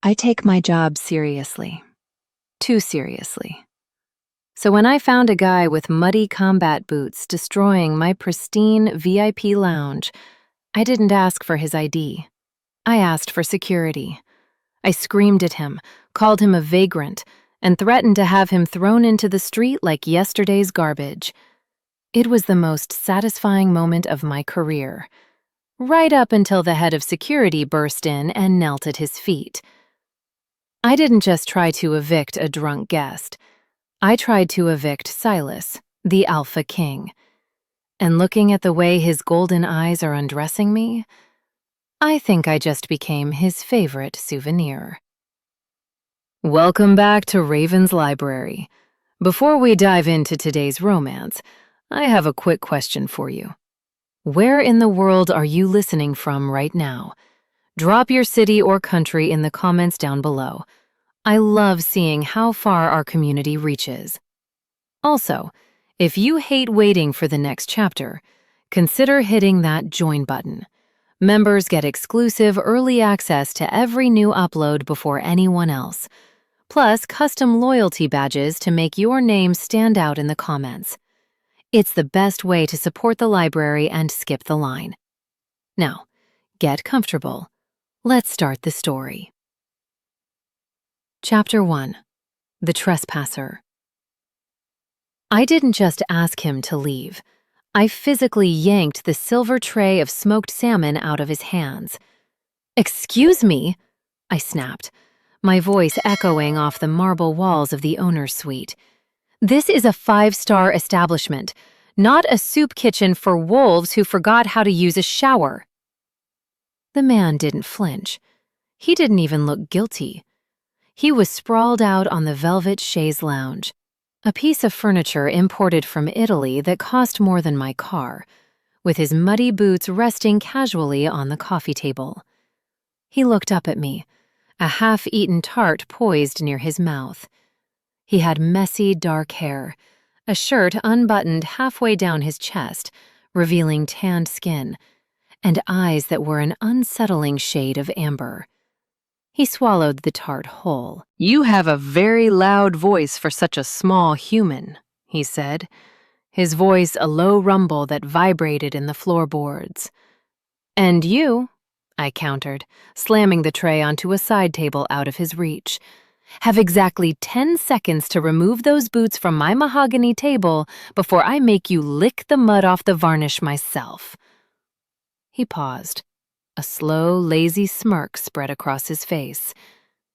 I take my job seriously. Too seriously. So when I found a guy with muddy combat boots destroying my pristine VIP lounge, I didn't ask for his ID. I asked for security. I screamed at him, called him a vagrant, and threatened to have him thrown into the street like yesterday's garbage. It was the most satisfying moment of my career, right up until the head of security burst in and knelt at his feet. I didn't just try to evict a drunk guest. I tried to evict Silas, the Alpha King. And looking at the way his golden eyes are undressing me, I think I just became his favorite souvenir. Welcome back to Raven's Library. Before we dive into today's romance, I have a quick question for you. Where in the world are you listening from right now? Drop your city or country in the comments down below. I love seeing how far our community reaches. Also, if you hate waiting for the next chapter, consider hitting that join button. Members get exclusive early access to every new upload before anyone else, plus custom loyalty badges to make your name stand out in the comments. It's the best way to support the library and skip the line. Now, get comfortable. Let's start the story. Chapter 1. The Trespasser. I didn't just ask him to leave. I physically yanked the silver tray of smoked salmon out of his hands. "Excuse me," I snapped, my voice echoing off the marble walls of the owner's suite. "This is a 5-star establishment, not a soup kitchen for wolves who forgot how to use a shower." The man didn't flinch. He didn't even look guilty. He was sprawled out on the velvet chaise lounge, a piece of furniture imported from Italy that cost more than my car, with his muddy boots resting casually on the coffee table. He looked up at me, a half-eaten tart poised near his mouth. He had messy, dark hair, a shirt unbuttoned halfway down his chest, revealing tanned skin, and eyes that were an unsettling shade of amber. He swallowed the tart whole. "You have a very loud voice for such a small human," he said, his voice a low rumble that vibrated in the floorboards. "And you," I countered, slamming the tray onto a side table out of his reach, "have exactly 10 seconds to remove those boots from my mahogany table before I make you lick the mud off the varnish myself." He paused. A slow, lazy smirk spread across his face.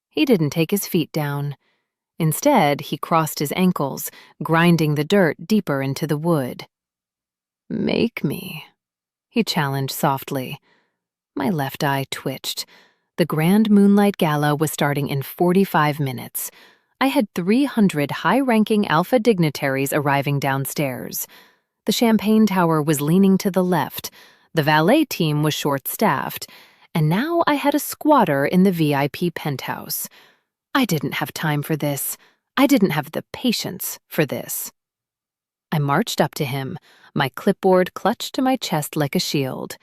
He didn't take his feet down. Instead, he crossed his ankles, grinding the dirt deeper into the wood. "Make me," he challenged softly. My left eye twitched. The Grand Moonlight Gala was starting in 45 minutes. I had 300 high-ranking alpha dignitaries arriving downstairs. The champagne tower was leaning to the left. The valet team was short-staffed, and now I had a squatter in the VIP penthouse. I didn't have time for this. I didn't have the patience for this. I marched up to him, my clipboard clutched to my chest like a shield.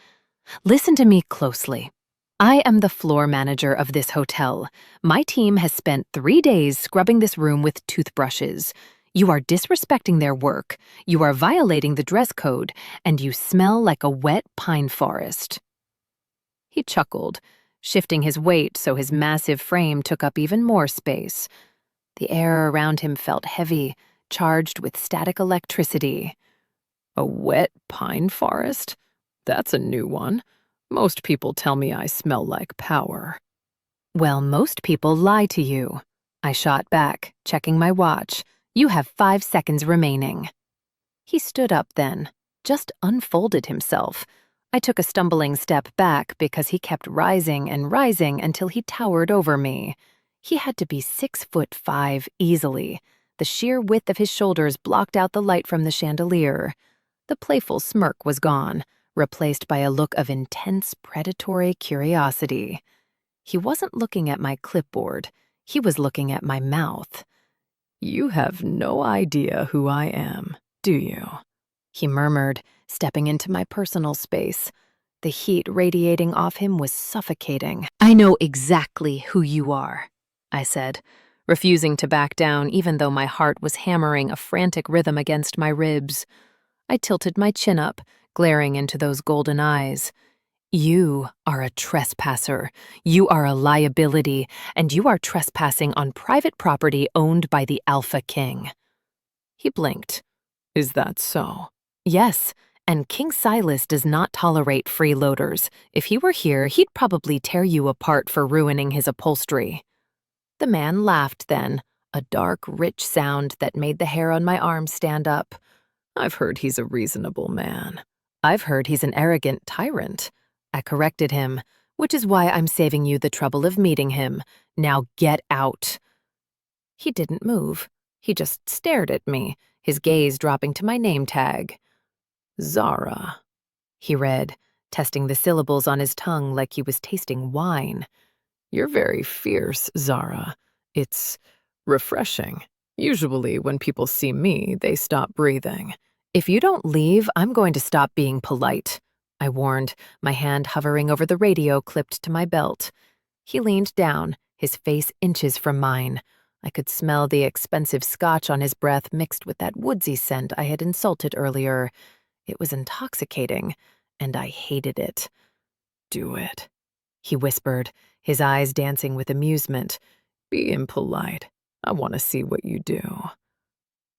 "Listen to me closely. I am the floor manager of this hotel. My team has spent 3 days scrubbing this room with toothbrushes. You are disrespecting their work, you are violating the dress code, and you smell like a wet pine forest." He chuckled, shifting his weight so his massive frame took up even more space. The air around him felt heavy, charged with static electricity. "A wet pine forest? That's a new one. Most people tell me I smell like power." "Well, most people lie to you," I shot back, checking my watch. "You have 5 seconds remaining." He stood up then, just unfolded himself. I took a stumbling step back because he kept rising and rising until he towered over me. He had to be 6'5" easily. The sheer width of his shoulders blocked out the light from the chandelier. The playful smirk was gone, replaced by a look of intense predatory curiosity. He wasn't looking at my clipboard. He was looking at my mouth. "You have no idea who I am, do you?" he murmured, stepping into my personal space. The heat radiating off him was suffocating. "I know exactly who you are," I said, refusing to back down even though my heart was hammering a frantic rhythm against my ribs. I tilted my chin up, glaring into those golden eyes. "You are a trespasser. You are a liability, and you are trespassing on private property owned by the Alpha King." He blinked. "Is that so?" "Yes, and King Silas does not tolerate freeloaders. If he were here, he'd probably tear you apart for ruining his upholstery." The man laughed then, a dark, rich sound that made the hair on my arm stand up. "I've heard he's a reasonable man." "I've heard he's an arrogant tyrant." I corrected him, "which is why I'm saving you the trouble of meeting him. Now get out." He didn't move. He just stared at me, his gaze dropping to my name tag. "Zara," he read, testing the syllables on his tongue like he was tasting wine. "You're very fierce, Zara. It's refreshing. Usually when people see me, they stop breathing." "If you don't leave, I'm going to stop being polite," I warned, my hand hovering over the radio clipped to my belt. He leaned down, his face inches from mine. I could smell the expensive scotch on his breath mixed with that woodsy scent I had insulted earlier. It was intoxicating, and I hated it. "Do it," he whispered, his eyes dancing with amusement. "Be impolite. I want to see what you do."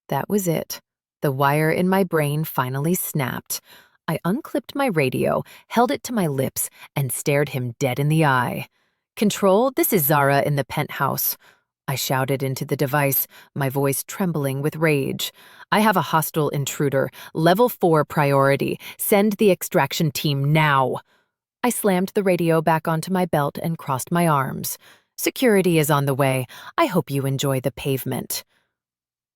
That was it. The wire in my brain finally snapped. I unclipped my radio, held it to my lips, and stared him dead in the eye. "Control, this is Zara in the penthouse," I shouted into the device, my voice trembling with rage. "I have a hostile intruder. Level 4 priority. Send the extraction team now." I slammed the radio back onto my belt and crossed my arms. "Security is on the way. I hope you enjoy the pavement."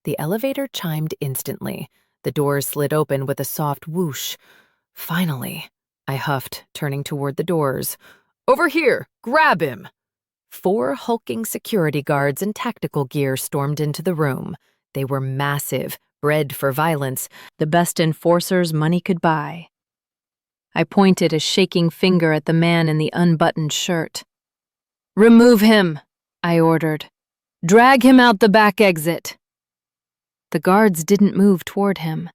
The elevator chimed instantly. The doors slid open with a soft whoosh. "Finally," I huffed, turning toward the doors. "Over here! Grab him!" 4 hulking security guards in tactical gear stormed into the room. They were massive, bred for violence, the best enforcers money could buy. I pointed a shaking finger at the man in the unbuttoned shirt. "Remove him," I ordered. "Drag him out the back exit." The guards didn't move toward him.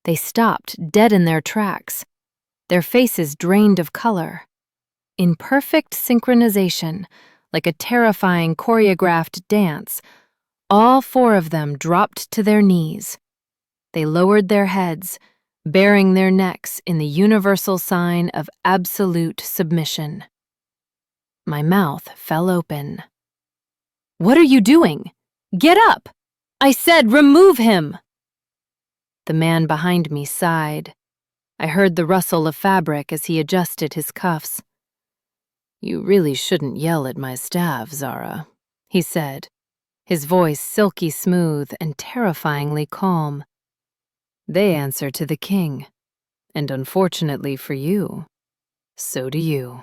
They stopped, dead in their tracks, their faces drained of color. In perfect synchronization, like a terrifying choreographed dance, all 4 of them dropped to their knees. They lowered their heads, baring their necks in the universal sign of absolute submission. My mouth fell open. "What are you doing? Get up! I said remove him!" The man behind me sighed. I heard the rustle of fabric as he adjusted his cuffs. "You really shouldn't yell at my staff, Zara," he said, his voice silky smooth and terrifyingly calm. "They answer to the king, and unfortunately for you, so do you."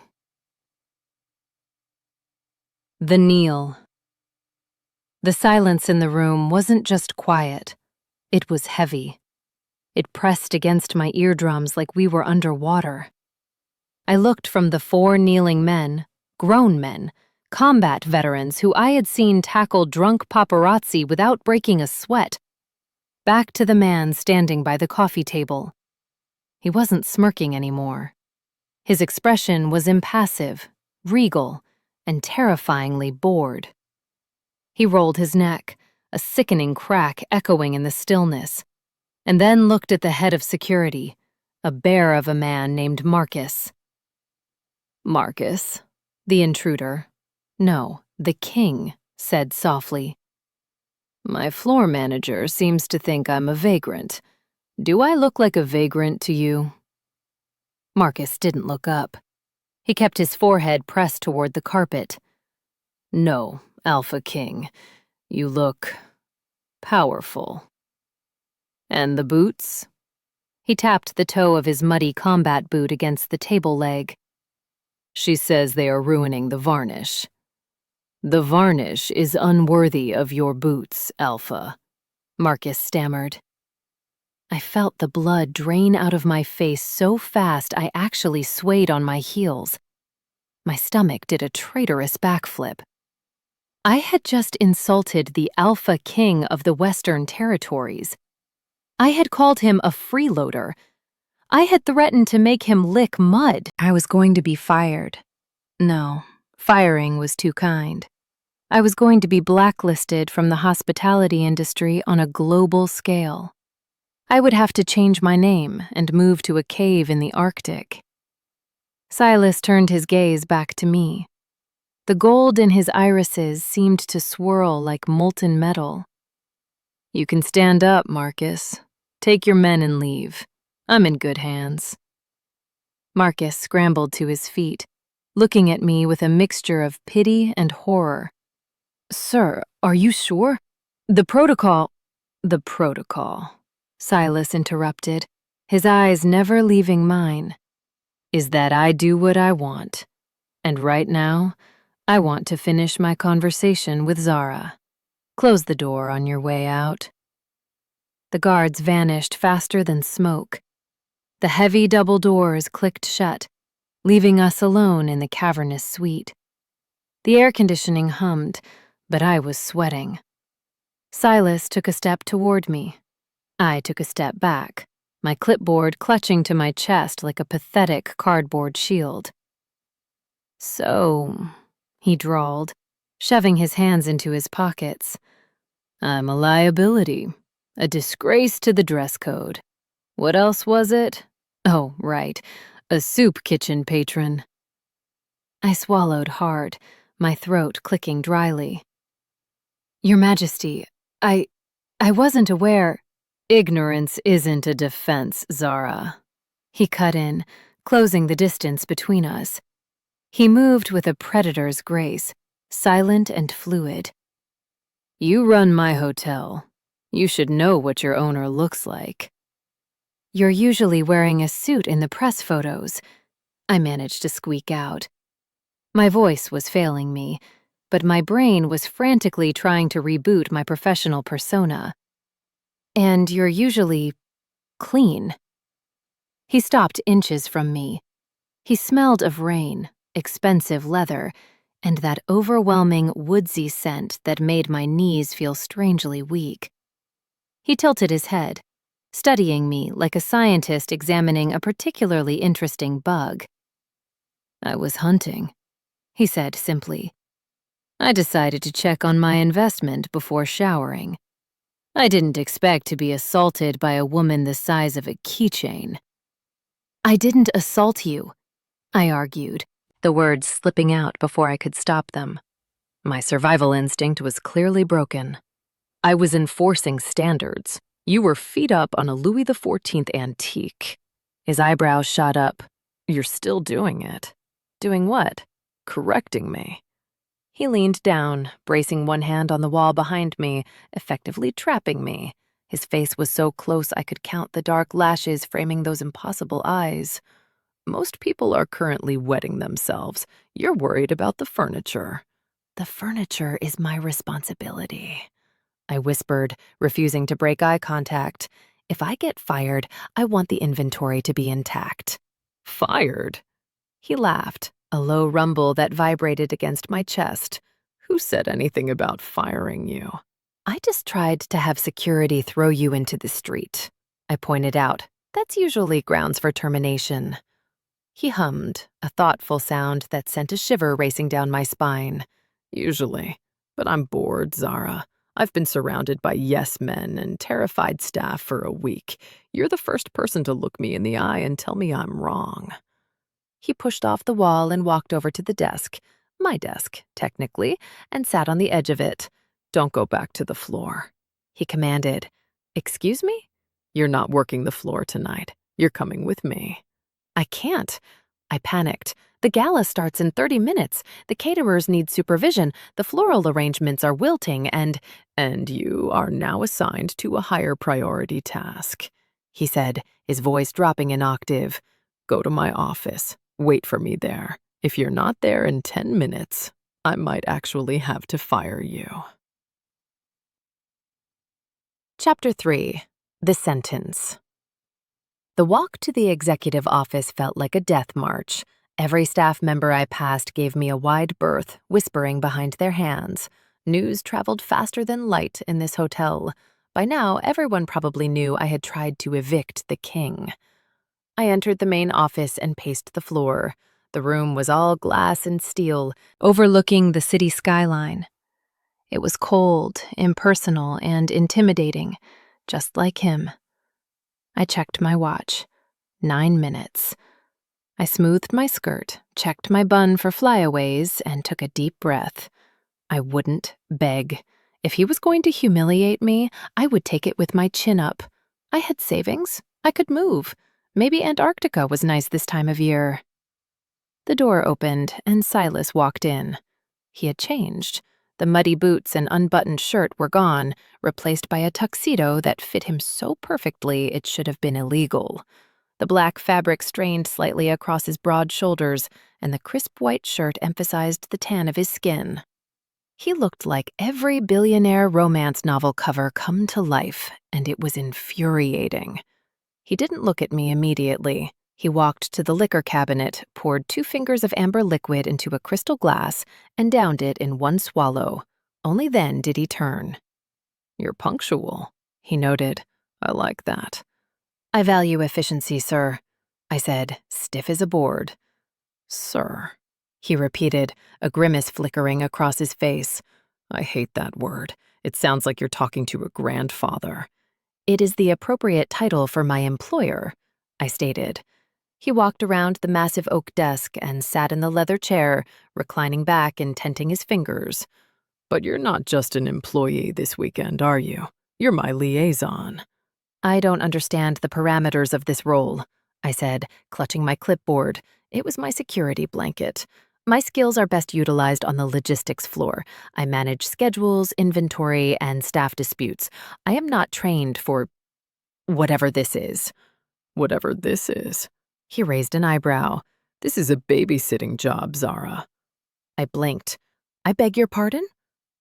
The kneel. The silence in the room wasn't just quiet, it was heavy. It pressed against my eardrums like we were underwater. I looked from the 4 kneeling men, grown men, combat veterans who I had seen tackle drunk paparazzi without breaking a sweat, back to the man standing by the coffee table. He wasn't smirking anymore. His expression was impassive, regal, and terrifyingly bored. He rolled his neck, a sickening crack echoing in the stillness, and then looked at the head of security, a bear of a man named Marcus. "Marcus," the intruder, no, the king, said softly. "My floor manager seems to think I'm a vagrant. Do I look like a vagrant to you?" Marcus didn't look up. He kept his forehead pressed toward the carpet. "No, Alpha King. You look powerful." "And the boots?" He tapped the toe of his muddy combat boot against the table leg. "She says they are ruining the varnish." "The varnish is unworthy of your boots, Alpha," Marcus stammered. I felt the blood drain out of my face so fast I actually swayed on my heels. My stomach did a traitorous backflip. I had just insulted the Alpha King of the Western Territories. I had called him a freeloader. I had threatened to make him lick mud. I was going to be fired. No, firing was too kind. I was going to be blacklisted from the hospitality industry on a global scale. I would have to change my name and move to a cave in the Arctic. Silas turned his gaze back to me. The gold in his irises seemed to swirl like molten metal. "You can stand up, Marcus. Take your men and leave. I'm in good hands." Marcus scrambled to his feet, looking at me with a mixture of pity and horror. "Sir, are you sure? The protocol—" "The protocol," Silas interrupted, his eyes never leaving mine, "is that I do what I want. And right now, I want to finish my conversation with Zara. Close the door on your way out." The guards vanished faster than smoke. The heavy double doors clicked shut, leaving us alone in the cavernous suite. The air conditioning hummed, but I was sweating. Silas took a step toward me. I took a step back, my clipboard clutching to my chest like a pathetic cardboard shield. "So," he drawled, shoving his hands into his pockets, "I'm a liability, a disgrace to the dress code. What else was it? Oh, right, a soup kitchen patron." I swallowed hard, my throat clicking dryly. "Your Majesty, I wasn't aware—" "Ignorance isn't a defense, Zara," he cut in, closing the distance between us. He moved with a predator's grace, silent and fluid. "You run my hotel. You should know what your owner looks like." "You're usually wearing a suit in the press photos," I managed to squeak out. My voice was failing me, but my brain was frantically trying to reboot my professional persona. "And you're usually clean." He stopped inches from me. He smelled of rain, expensive leather, and that overwhelming woodsy scent that made my knees feel strangely weak. He tilted his head, studying me like a scientist examining a particularly interesting bug. "I was hunting," he said simply. "I decided to check on my investment before showering. I didn't expect to be assaulted by a woman the size of a keychain." "I didn't assault you," I argued, the words slipping out before I could stop them. My survival instinct was clearly broken. "I was enforcing standards. You were feet up on a Louis XIV antique." His eyebrows shot up. "You're still doing it." "Doing what?" "Correcting me." He leaned down, bracing one hand on the wall behind me, effectively trapping me. His face was so close I could count the dark lashes framing those impossible eyes. "Most people are currently wetting themselves. You're worried about the furniture." "The furniture is my responsibility," I whispered, refusing to break eye contact. "If I get fired, I want the inventory to be intact." "Fired?" He laughed, a low rumble that vibrated against my chest. "Who said anything about firing you?" "I just tried to have security throw you into the street," I pointed out. "That's usually grounds for termination." He hummed, a thoughtful sound that sent a shiver racing down my spine. "Usually. But I'm bored, Zara. I've been surrounded by yes men and terrified staff for a week. You're the first person to look me in the eye and tell me I'm wrong." He pushed off the wall and walked over to the desk, my desk, technically, and sat on the edge of it. "Don't go back to the floor," he commanded. "Excuse me?" "You're not working the floor tonight. You're coming with me." "I can't." I panicked. "The gala starts in 30 minutes. The caterers need supervision. The floral arrangements are wilting and—" "And you are now assigned to a higher priority task," he said, his voice dropping an octave. "Go to my office. Wait for me there. If you're not there in 10 minutes, I might actually have to fire you." Chapter 3. The sentence. The walk to the executive office felt like a death march. Every staff member I passed gave me a wide berth, whispering behind their hands. News traveled faster than light in this hotel. By now, everyone probably knew I had tried to evict the king. I entered the main office and paced the floor. The room was all glass and steel, overlooking the city skyline. It was cold, impersonal, and intimidating, just like him. I checked my watch. 9 minutes. I smoothed my skirt, checked my bun for flyaways, and took a deep breath. I wouldn't beg. If he was going to humiliate me, I would take it with my chin up. I had savings. I could move. Maybe Antarctica was nice this time of year. The door opened, and Silas walked in. He had changed. The muddy boots and unbuttoned shirt were gone, replaced by a tuxedo that fit him so perfectly it should have been illegal. The black fabric strained slightly across his broad shoulders, and the crisp white shirt emphasized the tan of his skin. He looked like every billionaire romance novel cover come to life, and it was infuriating. He didn't look at me immediately. He walked to the liquor cabinet, poured 2 fingers of amber liquid into a crystal glass, and downed it in one swallow. Only then did he turn. "You're punctual," he noted. "I like that." "I value efficiency, sir," I said, stiff as a board. "Sir," he repeated, a grimace flickering across his face. "I hate that word. It sounds like you're talking to a grandfather." "It is the appropriate title for my employer," I stated. He walked around the massive oak desk and sat in the leather chair, reclining back and tenting his fingers. "But you're not just an employee this weekend, are you? You're my liaison." "I don't understand the parameters of this role," I said, clutching my clipboard. It was my security blanket. "My skills are best utilized on the logistics floor. I manage schedules, inventory, and staff disputes. I am not trained for whatever this is." "Whatever this is?" He raised an eyebrow. "This is a babysitting job, Zara." I blinked. "I beg your pardon?"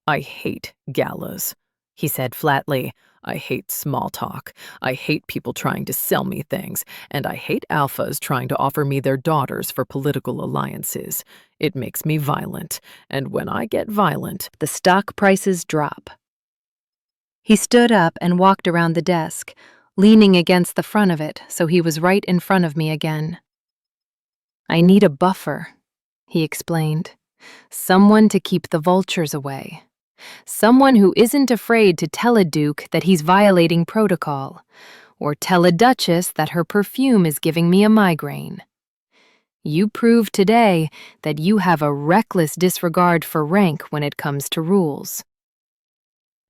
"I hate galas," he said flatly. "I hate small talk. I hate people trying to sell me things, and I hate alphas trying to offer me their daughters for political alliances. It makes me violent, and when I get violent, the stock prices drop." He stood up and walked around the desk, leaning against the front of it so he was right in front of me again. "I need a buffer," he explained. "Someone to keep the vultures away. Someone who isn't afraid to tell a duke that he's violating protocol, or tell a duchess that her perfume is giving me a migraine. You proved today that you have a reckless disregard for rank when it comes to rules."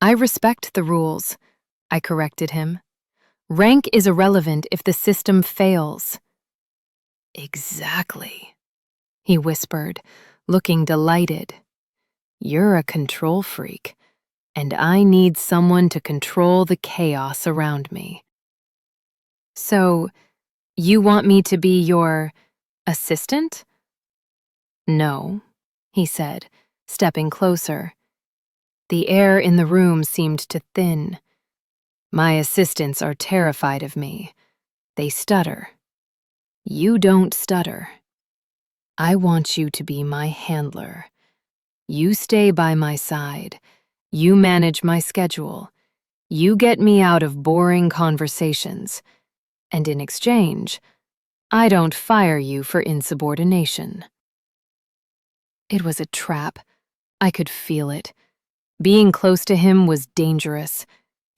"I respect the rules," I corrected him. "Rank is irrelevant if the system fails." "Exactly," he whispered, looking delighted. "You're a control freak, and I need someone to control the chaos around me." "So, you want me to be your assistant?" "No," he said, stepping closer. The air in the room seemed to thin. "My assistants are terrified of me. They stutter. You don't stutter. I want you to be my handler. You stay by my side. You manage my schedule. You get me out of boring conversations. And in exchange, I don't fire you for insubordination." It was a trap. I could feel it. Being close to him was dangerous.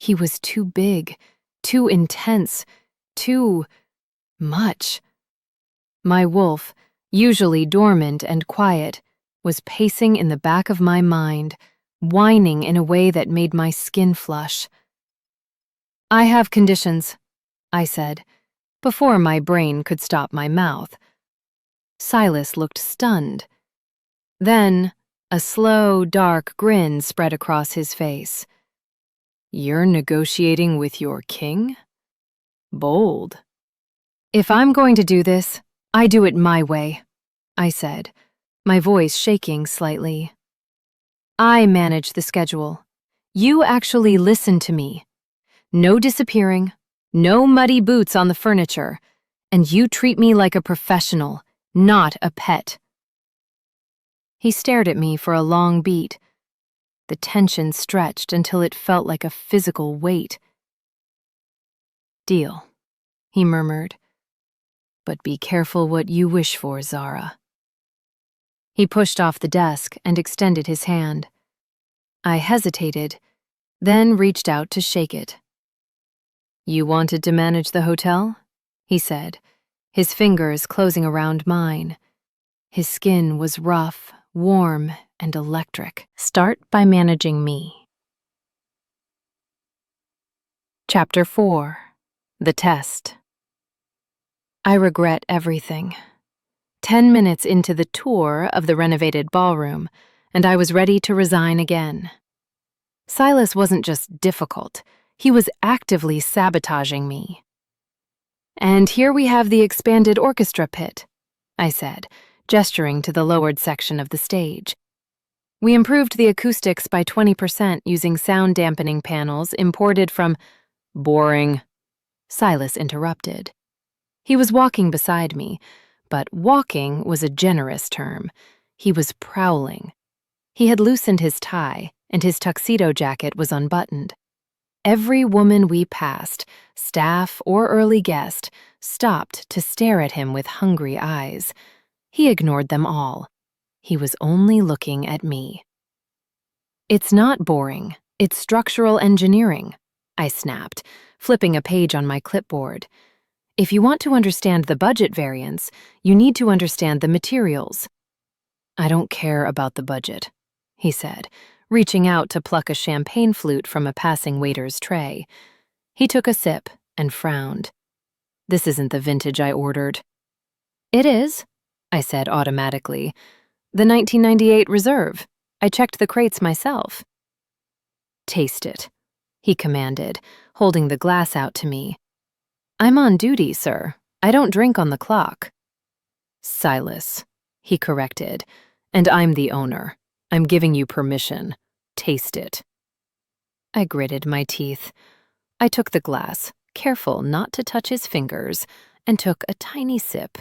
He was too big, too intense, too much. My wolf, usually dormant and quiet, was pacing in the back of my mind, whining in a way that made my skin flush. "I have conditions," I said, before my brain could stop my mouth. Silas looked stunned. Then, a slow, dark grin spread across his face. "You're negotiating with your king? Bold." "If I'm going to do this, I do it my way," I said, my voice shaking slightly. "I manage the schedule. You actually listen to me. No disappearing, No muddy boots on the furniture. And you treat me like a professional, not a pet." He stared at me for a long beat. The tension stretched until it felt like a physical weight. "Deal," he murmured. "But be careful what you wish for, Zara." He pushed off the desk and extended his hand. I hesitated, then reached out to shake it. "You wanted to manage the hotel?" he said, his fingers closing around mine. His skin was rough, warm, and electric. "Start by managing me." Chapter 4. The Test. I regret everything. 10 minutes into the tour of the renovated ballroom, and I was ready to resign again. Silas wasn't just difficult, he was actively sabotaging me. "And here we have the expanded orchestra pit," I said, gesturing to the lowered section of the stage. "We improved the acoustics by 20% using sound dampening panels imported from—" "Boring," Silas interrupted. He was walking beside me, but walking was a generous term. He was prowling. He had loosened his tie, and his tuxedo jacket was unbuttoned. Every woman we passed, staff or early guest, stopped to stare at him with hungry eyes. He ignored them all. He was only looking at me. "It's not boring. It's structural engineering," I snapped, flipping a page on my clipboard. "If you want to understand the budget variance, you need to understand the materials." "I don't care about the budget," he said, reaching out to pluck a champagne flute from a passing waiter's tray. He took a sip and frowned. "This isn't the vintage I ordered." "It is," I said automatically. "The 1998 Reserve. I checked the crates myself." "Taste it," he commanded, holding the glass out to me. "I'm on duty, sir. I don't drink on the clock." "Silas," he corrected, "and I'm the owner. I'm giving you permission. Taste it." I gritted my teeth. I took the glass, careful not to touch his fingers, and took a tiny sip.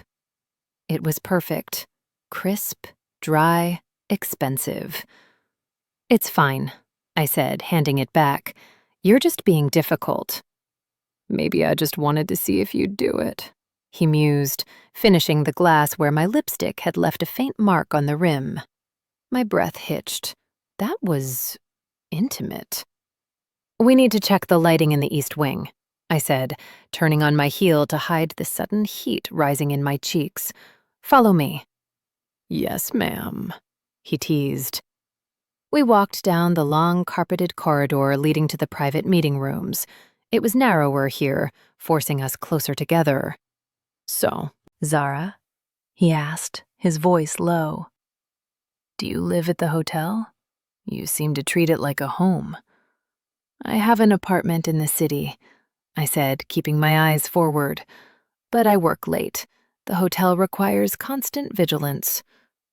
It was perfect. Crisp, dry, expensive. "It's fine," I said, handing it back. "You're just being difficult." "Maybe I just wanted to see if you'd do it," he mused, finishing the glass where my lipstick had left a faint mark on the rim. My breath hitched. That was intimate. "We need to check the lighting in the East Wing," I said, turning on my heel to hide the sudden heat rising in my cheeks. "Follow me." "Yes, ma'am," he teased. We walked down the long carpeted corridor leading to the private meeting rooms. It was narrower here, forcing us closer together. "So, Zara?" he asked, his voice low. "Do you live at the hotel? You seem to treat it like a home." "I have an apartment in the city," I said, keeping my eyes forward. "But I work late. The hotel requires constant vigilance."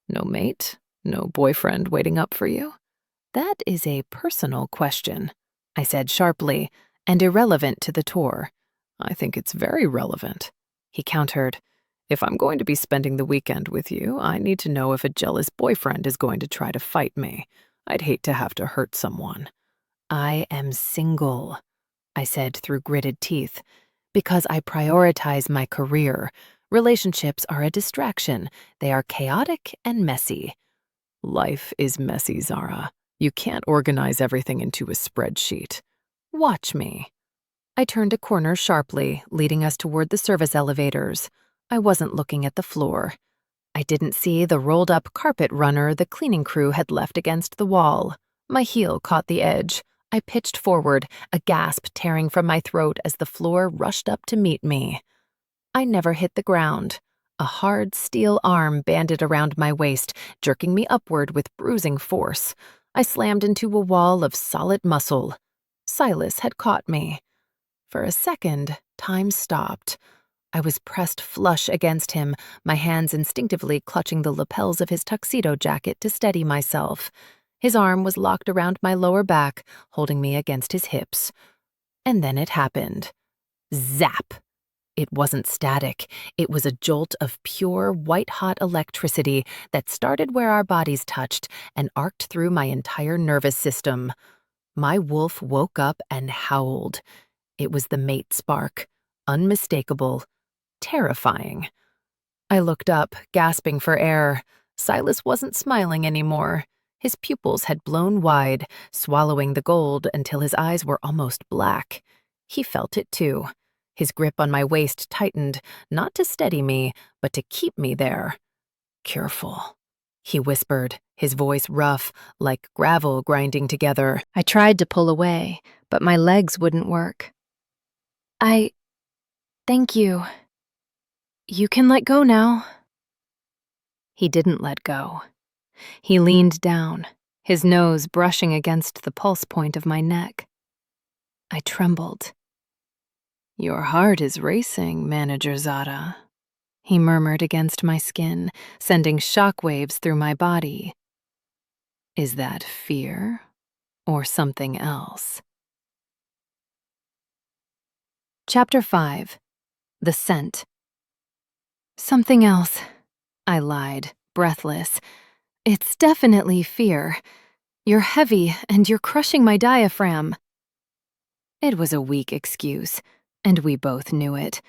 "No mate? No boyfriend waiting up for you?" "That is a personal question," I said sharply, "and irrelevant to the tour." "I think it's very relevant," he countered. "If I'm going to be spending the weekend with you, I need to know if a jealous boyfriend is going to try to fight me. I'd hate to have to hurt someone." "I am single," I said through gritted teeth, "because I prioritize my career. Relationships are a distraction. They are chaotic and messy." "Life is messy, Zara. You can't organize everything into a spreadsheet. Watch me." I turned a corner sharply, leading us toward the service elevators. I wasn't looking at the floor. I didn't see the rolled-up carpet runner the cleaning crew had left against the wall. My heel caught the edge. I pitched forward, a gasp tearing from my throat as the floor rushed up to meet me. I never hit the ground. A hard steel arm banded around my waist, jerking me upward with bruising force. I slammed into a wall of solid muscle. Silas had caught me. For a second, time stopped. I was pressed flush against him, my hands instinctively clutching the lapels of his tuxedo jacket to steady myself. His arm was locked around my lower back, holding me against his hips. And then it happened. Zap! It wasn't static. It was a jolt of pure, white-hot electricity that started where our bodies touched and arced through my entire nervous system. My wolf woke up and howled. It was the mate spark. Unmistakable. Terrifying. I looked up, gasping for air. Silas wasn't smiling anymore. His pupils had blown wide, swallowing the gold until his eyes were almost black. He felt it too. His grip on my waist tightened, not to steady me, but to keep me there. "Careful," he whispered, his voice rough, like gravel grinding together. I tried to pull away, but my legs wouldn't work. Thank you. You can let go now." He didn't let go. He leaned down, his nose brushing against the pulse point of my neck. I trembled. "Your heart is racing, Manager Zara," he murmured against my skin, sending shockwaves through my body. "Is that fear or something else?" Chapter 5. The Scent. "Something else," I lied, breathless. "It's definitely fear. You're heavy and you're crushing my diaphragm." It was a weak excuse, and we both knew it.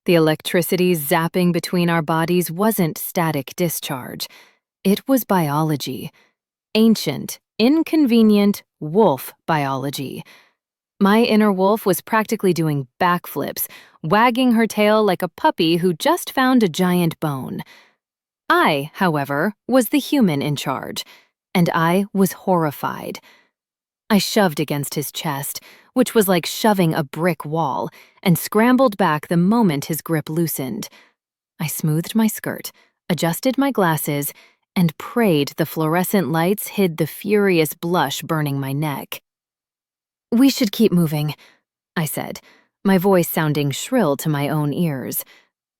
The electricity zapping between our bodies wasn't static discharge. It was biology. Ancient, inconvenient wolf biology. My inner wolf was practically doing backflips, wagging her tail like a puppy who just found a giant bone. I, however, was the human in charge, and I was horrified. I shoved against his chest, which was like shoving a brick wall, and scrambled back the moment his grip loosened. I smoothed my skirt, adjusted my glasses, and prayed the fluorescent lights hid the furious blush burning my neck. "We should keep moving," I said, my voice sounding shrill to my own ears.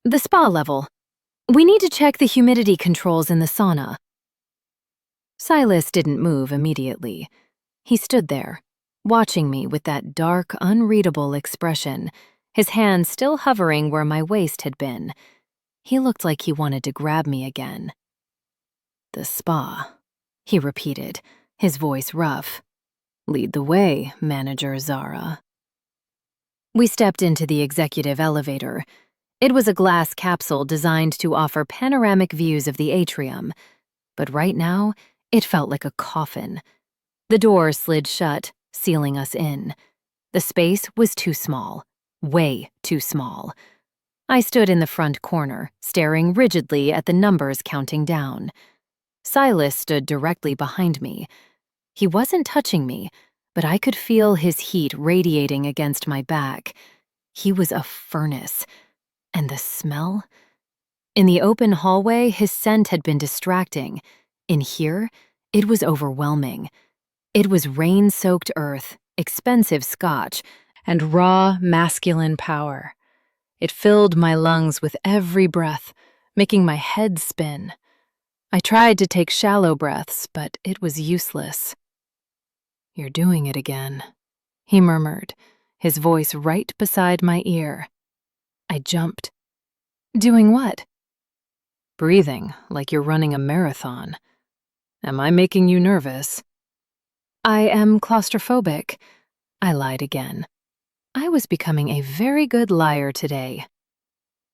"The spa level. We need to check the humidity controls in the sauna." Silas didn't move immediately. He stood there, watching me with that dark, unreadable expression, his hand still hovering where my waist had been. He looked like he wanted to grab me again. "The spa," he repeated, his voice rough. "Lead the way, Manager Zara." We stepped into the executive elevator. It was a glass capsule designed to offer panoramic views of the atrium, but right now, it felt like a coffin. The door slid shut, sealing us in. The space was too small, way too small. I stood in the front corner, staring rigidly at the numbers counting down. Silas stood directly behind me. He wasn't touching me, but I could feel his heat radiating against my back. He was a furnace. And the smell? In the open hallway, his scent had been distracting. In here, it was overwhelming. It was rain-soaked earth, expensive scotch, and raw, masculine power. It filled my lungs with every breath, making my head spin. I tried to take shallow breaths, but it was useless. "You're doing it again," he murmured, his voice right beside my ear. I jumped. "Doing what?" "Breathing like you're running a marathon. Am I making you nervous?" "I am claustrophobic," I lied again. I was becoming a very good liar today.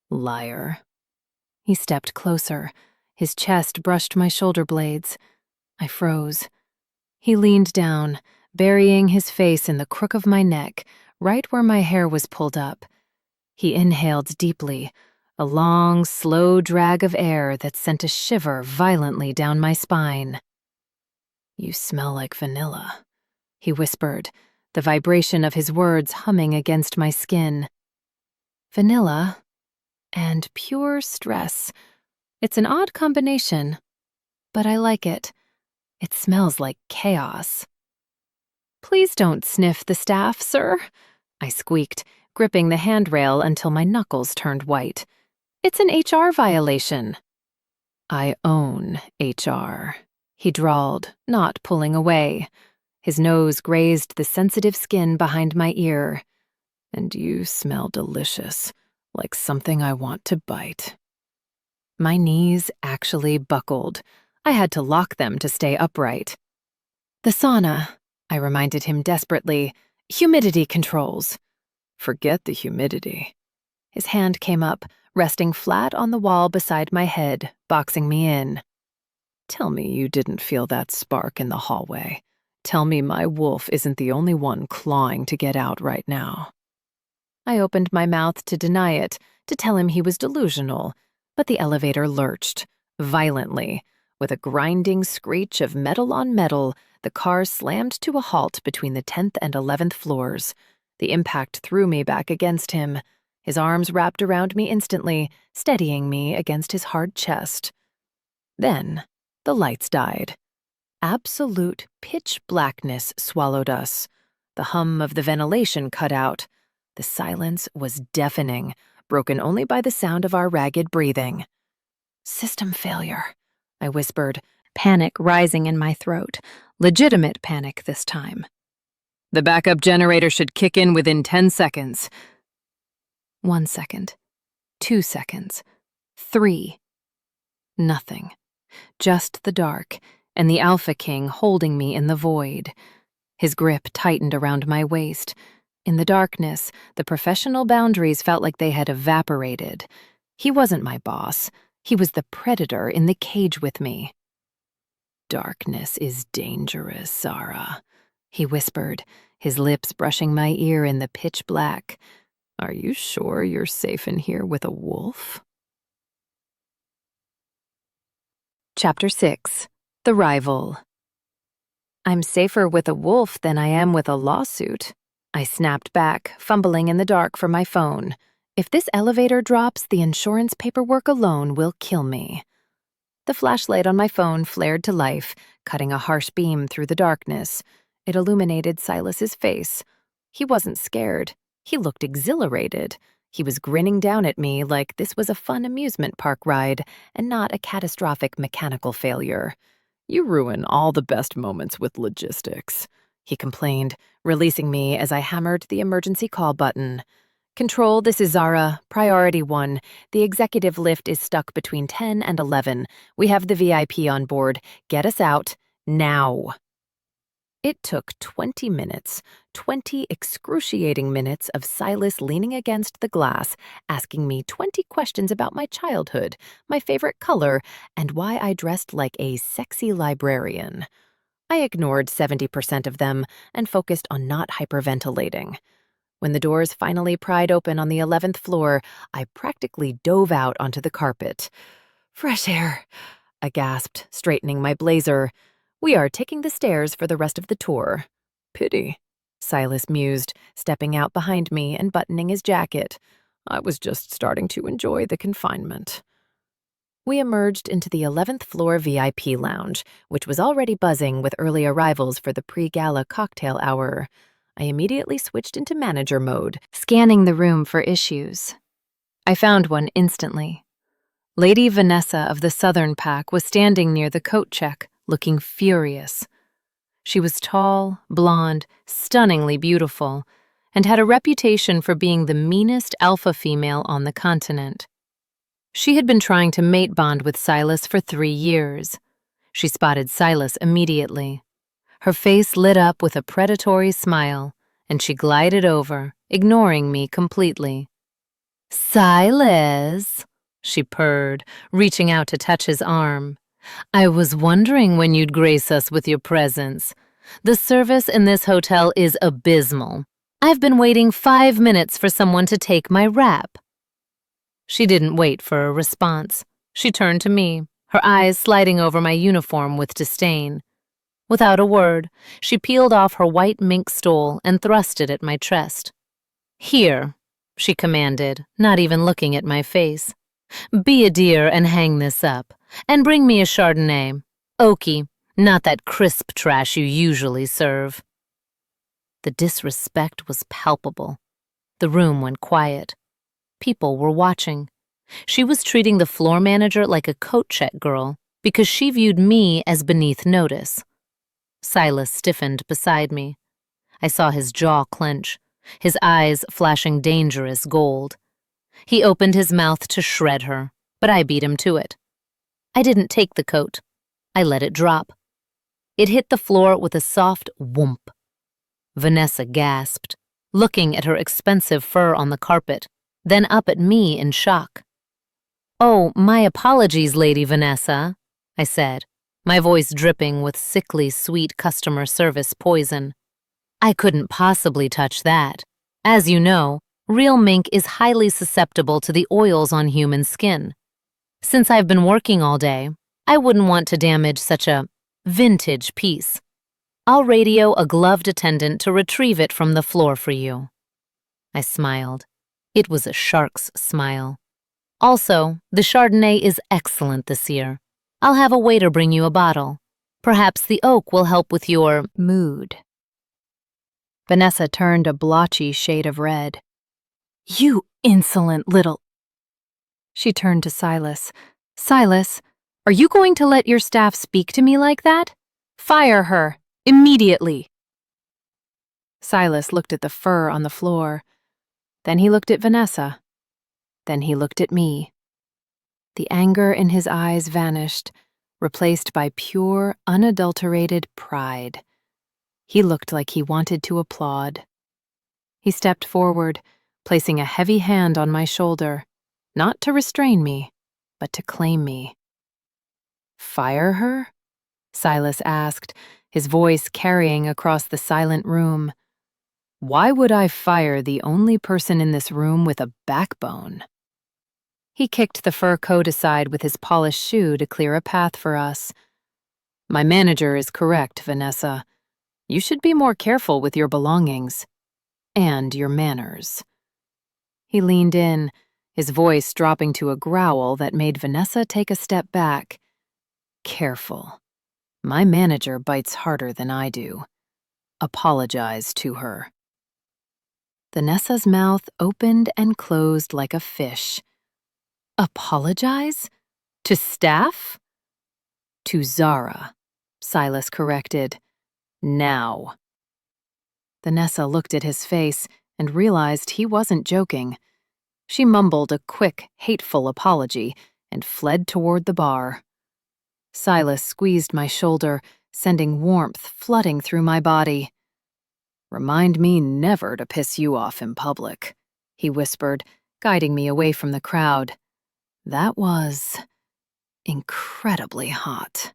"Liar." He stepped closer. His chest brushed my shoulder blades. I froze. He leaned down, burying his face in the crook of my neck, right where my hair was pulled up. He inhaled deeply, a long, slow drag of air that sent a shiver violently down my spine. "You smell like vanilla," he whispered, the vibration of his words humming against my skin. Vanilla and pure stress. It's an odd combination, but I like it. It smells like chaos. "Please don't sniff the staff, sir," I squeaked, gripping the handrail until my knuckles turned white. "It's an HR violation." "I own HR," he drawled, not pulling away. His nose grazed the sensitive skin behind my ear. And you smell delicious, like something I want to bite. My knees actually buckled. I had to lock them to stay upright. The sauna, I reminded him desperately. Humidity controls. Forget the humidity. His hand came up, resting flat on the wall beside my head, boxing me in. Tell me you didn't feel that spark in the hallway. Tell me my wolf isn't the only one clawing to get out right now. I opened my mouth to deny it, to tell him he was delusional, but the elevator lurched, violently. With a grinding screech of metal on metal, the car slammed to a halt between the 10th and 11th floors. The impact threw me back against him. His arms wrapped around me instantly, steadying me against his hard chest. Then, the lights died. Absolute pitch blackness swallowed us. The hum of the ventilation cut out. The silence was deafening, broken only by the sound of our ragged breathing. System failure, I whispered, panic rising in my throat. Legitimate panic this time. The backup generator should kick in within 10 seconds. 1 second. 2 seconds. 3. Nothing. Just the dark, and the Alpha King holding me in the void. His grip tightened around my waist. In the darkness, the professional boundaries felt like they had evaporated. He wasn't my boss. He was the predator in the cage with me. Darkness is dangerous, Zara, he whispered, his lips brushing my ear in the pitch black. Are you sure you're safe in here with a wolf? Chapter 6. The Rival. I'm safer with a wolf than I am with a lawsuit. I snapped back, fumbling in the dark for my phone. If this elevator drops, the insurance paperwork alone will kill me. The flashlight on my phone flared to life, cutting a harsh beam through the darkness. It illuminated Silas's face. He wasn't scared. He looked exhilarated. He was grinning down at me like this was a fun amusement park ride and not a catastrophic mechanical failure. You ruin all the best moments with logistics, he complained, releasing me as I hammered the emergency call button. Control, this is Zara, priority 1. The executive lift is stuck between 10 and 11. We have the VIP on board. Get us out, now. It took 20 minutes, 20 excruciating minutes of Silas leaning against the glass, asking me 20 questions about my childhood, my favorite color, and why I dressed like a sexy librarian. I ignored 70% of them and focused on not hyperventilating. When the doors finally pried open on the 11th floor, I practically dove out onto the carpet. Fresh air, I gasped, straightening my blazer. We are taking the stairs for the rest of the tour. Pity, Silas mused, stepping out behind me and buttoning his jacket. I was just starting to enjoy the confinement. We emerged into the 11th floor VIP lounge, which was already buzzing with early arrivals for the pre-gala cocktail hour. I immediately switched into manager mode, scanning the room for issues. I found one instantly. Lady Vanessa of the Southern Pack was standing near the coat check, looking furious. She was tall, blonde, stunningly beautiful, and had a reputation for being the meanest alpha female on the continent. She had been trying to mate bond with Silas for 3 years. She spotted Silas immediately. Her face lit up with a predatory smile, and she glided over, ignoring me completely. Silas, she purred, reaching out to touch his arm. I was wondering when you'd grace us with your presence. The service in this hotel is abysmal. I've been waiting 5 minutes for someone to take my wrap. She didn't wait for a response. She turned to me, her eyes sliding over my uniform with disdain. Without a word, she peeled off her white mink stole and thrust it at my chest. Here, she commanded, not even looking at my face. Be a dear and hang this up. And bring me a Chardonnay. Oaky, not that crisp trash you usually serve. The disrespect was palpable. The room went quiet. People were watching. She was treating the floor manager like a coat check girl because she viewed me as beneath notice. Silas stiffened beside me. I saw his jaw clench. his eyes flashing dangerous gold. He opened his mouth to shred her, but I beat him to it. I didn't take the coat. I let it drop. It hit the floor with a soft whoomp. Vanessa gasped, looking at her expensive fur on the carpet, then up at me in shock. "Oh, my apologies, Lady Vanessa," I said, my voice dripping with sickly sweet customer service poison. "I couldn't possibly touch that. As you know, real mink is highly susceptible to the oils on human skin. Since I've been working all day, I wouldn't want to damage such a vintage piece. I'll radio a gloved attendant to retrieve it from the floor for you." I smiled. It was a shark's smile. "Also, the Chardonnay is excellent this year. I'll have a waiter bring you a bottle. Perhaps the oak will help with your mood." Vanessa turned a blotchy shade of red. "You insolent little—" She turned to Silas. "Silas, are you going to let your staff speak to me like that? Fire her, immediately." Silas looked at the fur on the floor. Then he looked at Vanessa. Then he looked at me. The anger in his eyes vanished, replaced by pure, unadulterated pride. He looked like he wanted to applaud. He stepped forward, placing a heavy hand on my shoulder, not to restrain me, but to claim me. "Fire her?" Silas asked, his voice carrying across the silent room. "Why would I fire the only person in this room with a backbone?" He kicked the fur coat aside with his polished shoe to clear a path for us. "My manager is correct, Vanessa. You should be more careful with your belongings. And your manners." He leaned in, his voice dropping to a growl that made Vanessa take a step back. "Careful. My manager bites harder than I do. Apologize to her." Vanessa's mouth opened and closed like a fish. "Apologize? To staff?" "To Zara," Silas corrected. "Now." Vanessa looked at his face and realized he wasn't joking. She mumbled a quick, hateful apology and fled toward the bar. Silas squeezed my shoulder, sending warmth flooding through my body. "Remind me never to piss you off in public," he whispered, guiding me away from the crowd. That was incredibly hot.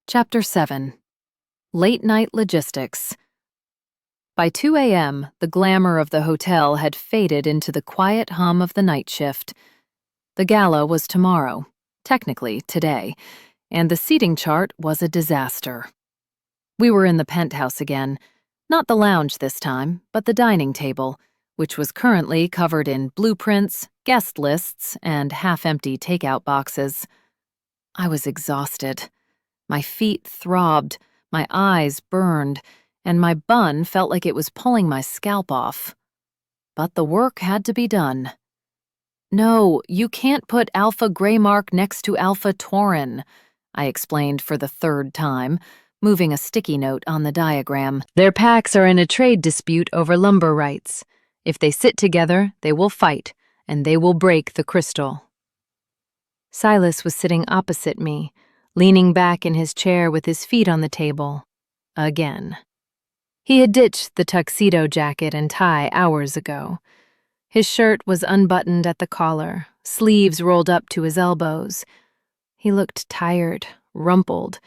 Chapter 7. Late-night logistics. By 2 a.m., the glamour of the hotel had faded into the quiet hum of the night shift. The gala was tomorrow, technically today, and the seating chart was a disaster. We were in the penthouse again, not the lounge this time, but the dining table, which was currently covered in blueprints, guest lists, and half-empty takeout boxes. I was exhausted. My feet throbbed, my eyes burned, and my bun felt like it was pulling my scalp off. But the work had to be done. "No, you can't put Alpha Greymark next to Alpha Taurin," I explained for the third time, moving a sticky note on the diagram. "Their packs are in a trade dispute over lumber rights. If they sit together, they will fight, and they will break the crystal." Silas was sitting opposite me, leaning back in his chair with his feet on the table. Again. He had ditched the tuxedo jacket and tie hours ago. His shirt was unbuttoned at the collar, sleeves rolled up to his elbows. He looked tired, rumpled,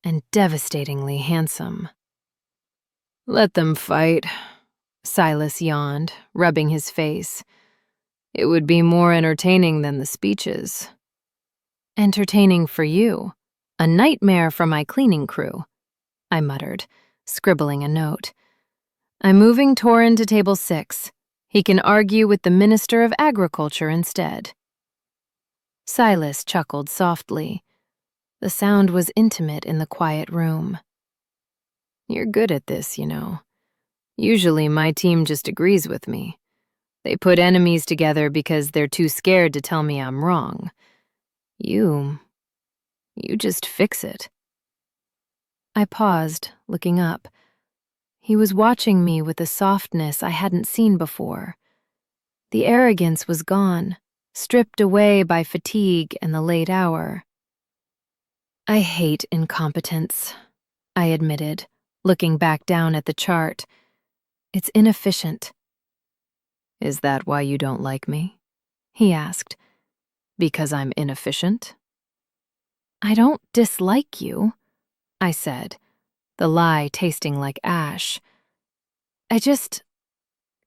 and devastatingly handsome. "Let them fight," Silas yawned, rubbing his face. "It would be more entertaining than the speeches." "Entertaining for you. A nightmare for my cleaning crew," I muttered, scribbling a note. "I'm moving Taurin to table 6. He can argue with the Minister of Agriculture instead." Silas chuckled softly. The sound was intimate in the quiet room. "You're good at this, you know. Usually my team just agrees with me. They put enemies together because they're too scared to tell me I'm wrong. You just fix it." I paused, looking up. He was watching me with a softness I hadn't seen before. The arrogance was gone, stripped away by fatigue and the late hour. I hate incompetence, I admitted, looking back down at the chart. It's inefficient. Is that why you don't like me? He asked. Because I'm inefficient? I don't dislike you, I said, the lie tasting like ash.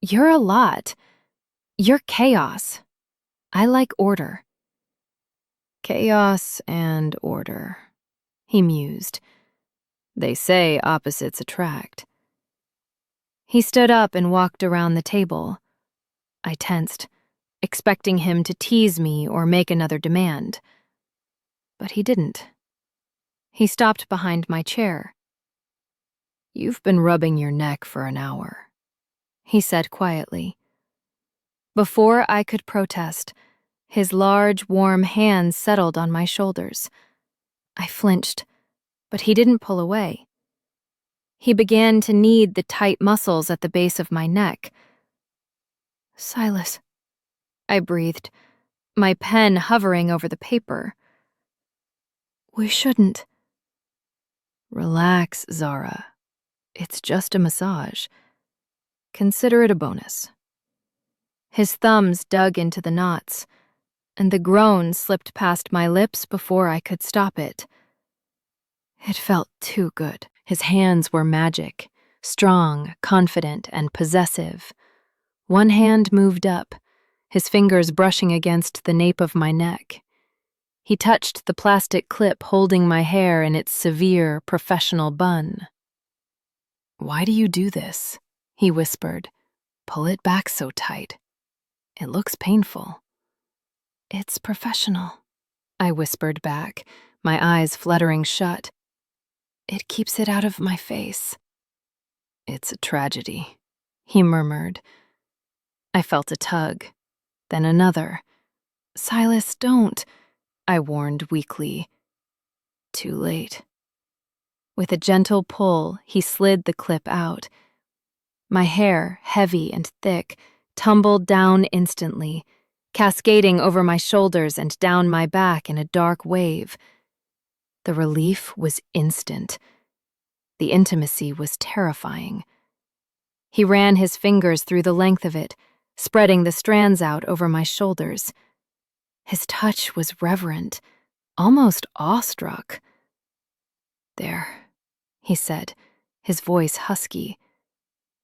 You're a lot. You're chaos. I like order. Chaos and order, he mused. They say opposites attract. He stood up and walked around the table. I tensed, expecting him to tease me or make another demand. But he didn't. He stopped behind my chair. You've been rubbing your neck for an hour, he said quietly. Before I could protest, his large, warm hands settled on my shoulders. I flinched, but he didn't pull away. He began to knead the tight muscles at the base of my neck. Silas, I breathed, my pen hovering over the paper. We shouldn't. Relax, Zara. It's just a massage. Consider it a bonus. His thumbs dug into the knots, and the groan slipped past my lips before I could stop it. It felt too good. His hands were magic, strong, confident, and possessive. One hand moved up, his fingers brushing against the nape of my neck. He touched the plastic clip holding my hair in its severe, professional bun. Why do you do this? He whispered. Pull it back so tight. It looks painful. It's professional, I whispered back, my eyes fluttering shut. It keeps it out of my face. It's a tragedy, he murmured. I felt a tug, then another. Silas, don't, I warned weakly. Too late. With a gentle pull, he slid the clip out. My hair, heavy and thick, tumbled down instantly, cascading over my shoulders and down my back in a dark wave. The relief was instant. The intimacy was terrifying. He ran his fingers through the length of it, spreading the strands out over my shoulders. His touch was reverent, almost awestruck. There, he said, his voice husky.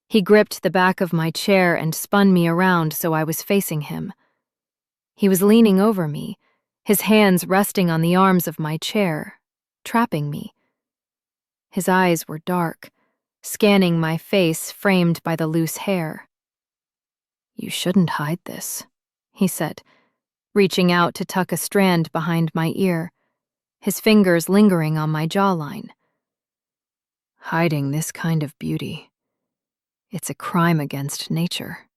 He gripped the back of my chair and spun me around so I was facing him. He was leaning over me, his hands resting on the arms of my chair, trapping me. His eyes were dark, scanning my face framed by the loose hair. You shouldn't hide this, he said, reaching out to tuck a strand behind my ear, his fingers lingering on my jawline. Hiding this kind of beauty. It's a crime against nature.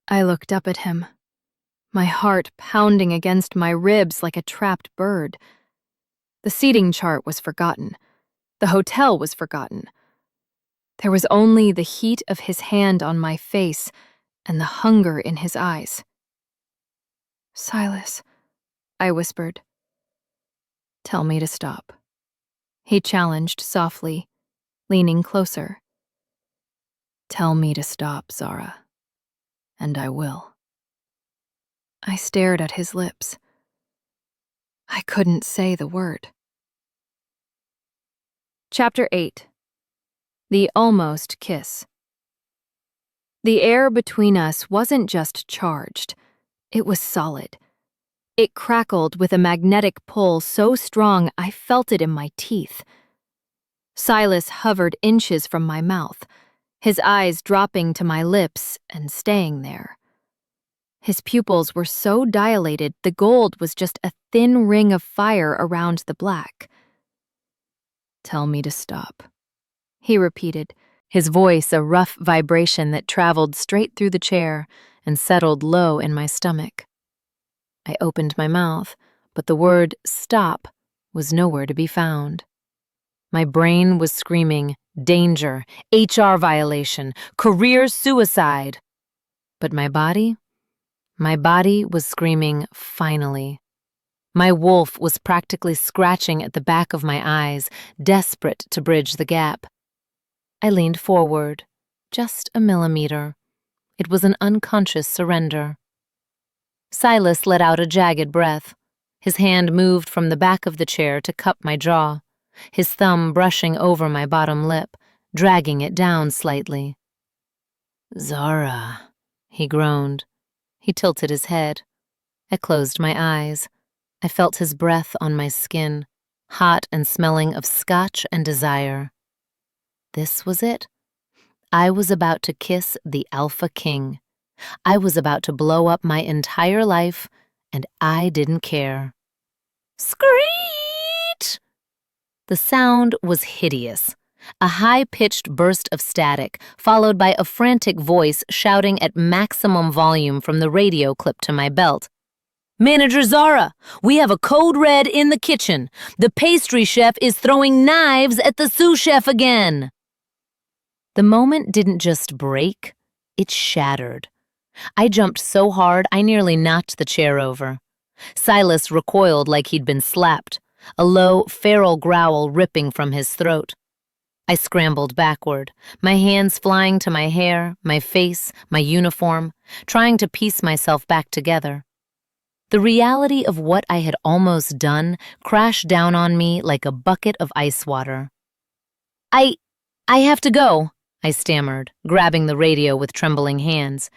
I looked up at him, my heart pounding against my ribs like a trapped bird. The seating chart was forgotten. The hotel was forgotten. There was only the heat of his hand on my face and the hunger in his eyes. Silas, I whispered. Tell me to stop. He challenged softly, leaning closer. Tell me to stop, Zara, and I will. I stared at his lips. I couldn't say the word. Chapter 8. The Almost Kiss. The air between us wasn't just charged, it was solid. It crackled with a magnetic pull so strong I felt it in my teeth. Silas hovered inches from my mouth, his eyes dropping to my lips and staying there. His pupils were so dilated the gold was just a thin ring of fire around the black. Tell me to stop, he repeated, his voice a rough vibration that traveled straight through the chair and settled low in my stomach. I opened my mouth, but the word stop was nowhere to be found. My brain was screaming, danger, HR violation, career suicide. But my body was screaming, finally. My wolf was practically scratching at the back of my eyes, desperate to bridge the gap. I leaned forward, just a millimeter. It was an unconscious surrender. Silas let out a jagged breath. His hand moved from the back of the chair to cup my jaw, his thumb brushing over my bottom lip, dragging it down slightly. "Zara," he groaned. He tilted his head. I closed my eyes. I felt his breath on my skin, hot and smelling of scotch and desire. This was it. I was about to kiss the Alpha King. I was about to blow up my entire life, and I didn't care. Screech! The sound was hideous. A high-pitched burst of static, followed by a frantic voice shouting at maximum volume from the radio clipped to my belt. "Manager Zara, we have a code red in the kitchen. The pastry chef is throwing knives at the sous chef again." The moment didn't just break, it shattered. I jumped so hard I nearly knocked the chair over. Silas recoiled like he'd been slapped, a low, feral growl ripping from his throat. I scrambled backward, my hands flying to my hair, my face, my uniform, trying to piece myself back together. The reality of what I had almost done crashed down on me like a bucket of ice water. I have to go," I stammered, grabbing the radio with trembling hands.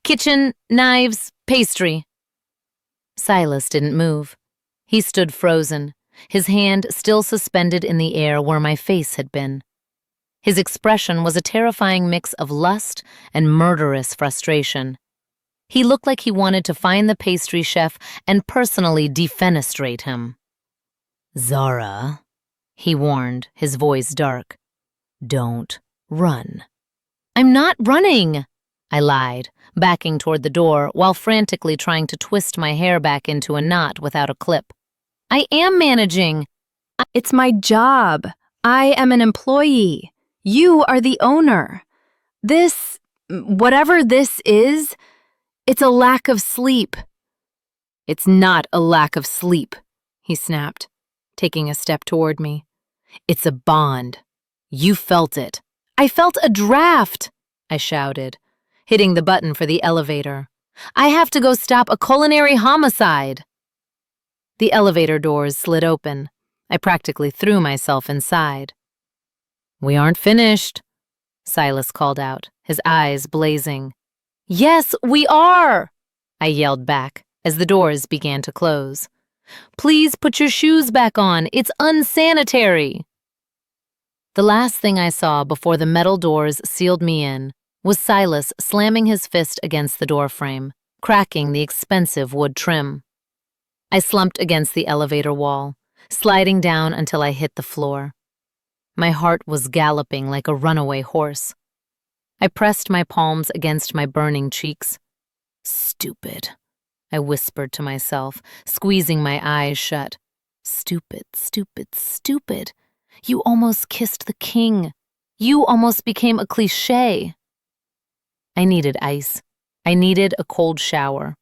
"Kitchen, knives, pastry." Silas didn't move. He stood frozen, his hand still suspended in the air where my face had been. His expression was a terrifying mix of lust and murderous frustration. He looked like he wanted to find the pastry chef and personally defenestrate him. "Zara," he warned, his voice dark. "Don't run." "I'm not running," I lied, backing toward the door while frantically trying to twist my hair back into a knot without a clip. "I am managing. It's my job. I am an employee. You are the owner. This, whatever this is, it's a lack of sleep." "It's not a lack of sleep," he snapped, taking a step toward me. "It's a bond. You felt it." "I felt a draft," I shouted, hitting the button for the elevator. "I have to go stop a culinary homicide." The elevator doors slid open. I practically threw myself inside. "We aren't finished," Silas called out, his eyes blazing. "Yes, we are," I yelled back as the doors began to close. "Please put your shoes back on. It's unsanitary." The last thing I saw before the metal doors sealed me in was Silas slamming his fist against the doorframe, cracking the expensive wood trim. I slumped against the elevator wall, sliding down until I hit the floor. My heart was galloping like a runaway horse. I pressed my palms against my burning cheeks. "Stupid," I whispered to myself, squeezing my eyes shut. "Stupid, stupid, stupid. You almost kissed the king. You almost became a cliché." I needed ice. I needed a cold shower.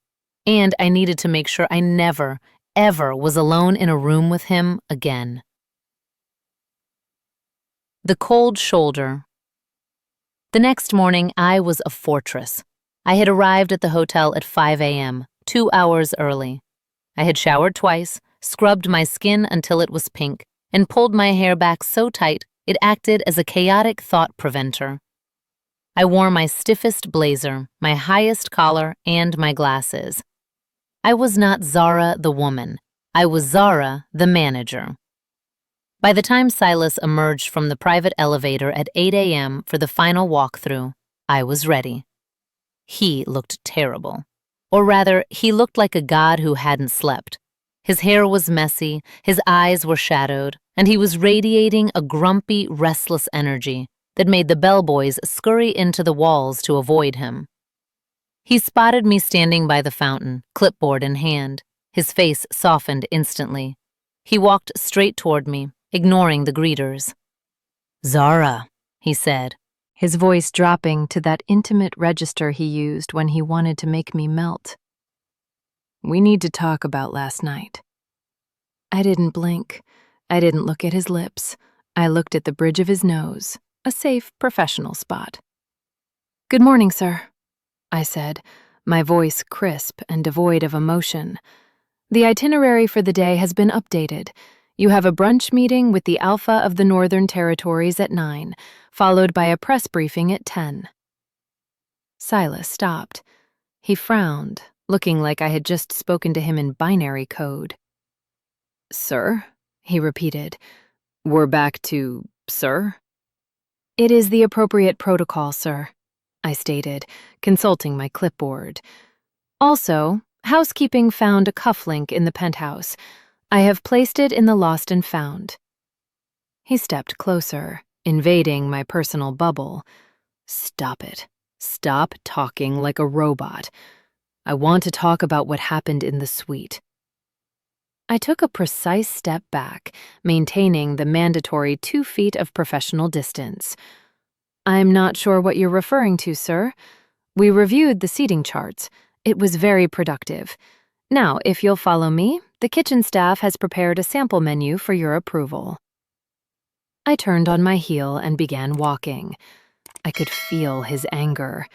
And I needed to make sure I never, ever was alone in a room with him again. The cold shoulder. The next morning, I was a fortress. I had arrived at the hotel at 5 a.m., 2 hours early. I had showered twice, scrubbed my skin until it was pink, and pulled my hair back so tight it acted as a chaotic thought preventer. I wore my stiffest blazer, my highest collar, and my glasses. I was not Zara the woman. I was Zara the manager. By the time Silas emerged from the private elevator at 8 a.m. for the final walkthrough, I was ready. He looked terrible. Or rather, he looked like a god who hadn't slept. His hair was messy, his eyes were shadowed, and he was radiating a grumpy, restless energy that made the bellboys scurry into the walls to avoid him. He spotted me standing by the fountain, clipboard in hand. His face softened instantly. He walked straight toward me, ignoring the greeters. "Zara," he said, his voice dropping to that intimate register he used when he wanted to make me melt. "We need to talk about last night." I didn't blink. I didn't look at his lips. I looked at the bridge of his nose, a safe, professional spot. "Good morning, sir," I said, my voice crisp and devoid of emotion. "The itinerary for the day has been updated. You have a brunch meeting with the Alpha of the Northern Territories at 9, followed by a press briefing at 10. Silas stopped. He frowned, looking like I had just spoken to him in binary code. "Sir?" he repeated. "We're back to sir?" "It is the appropriate protocol, sir," I stated, consulting my clipboard. "Also, housekeeping found a cufflink in the penthouse. I have placed it in the lost and found." He stepped closer, invading my personal bubble. "Stop it. Stop talking like a robot. I want to talk about what happened in the suite." I took a precise step back, maintaining the mandatory 2 feet of professional distance. "I'm not sure what you're referring to, sir. We reviewed the seating charts. It was very productive. Now, if you'll follow me, the kitchen staff has prepared a sample menu for your approval." I turned on my heel and began walking. I could feel his anger.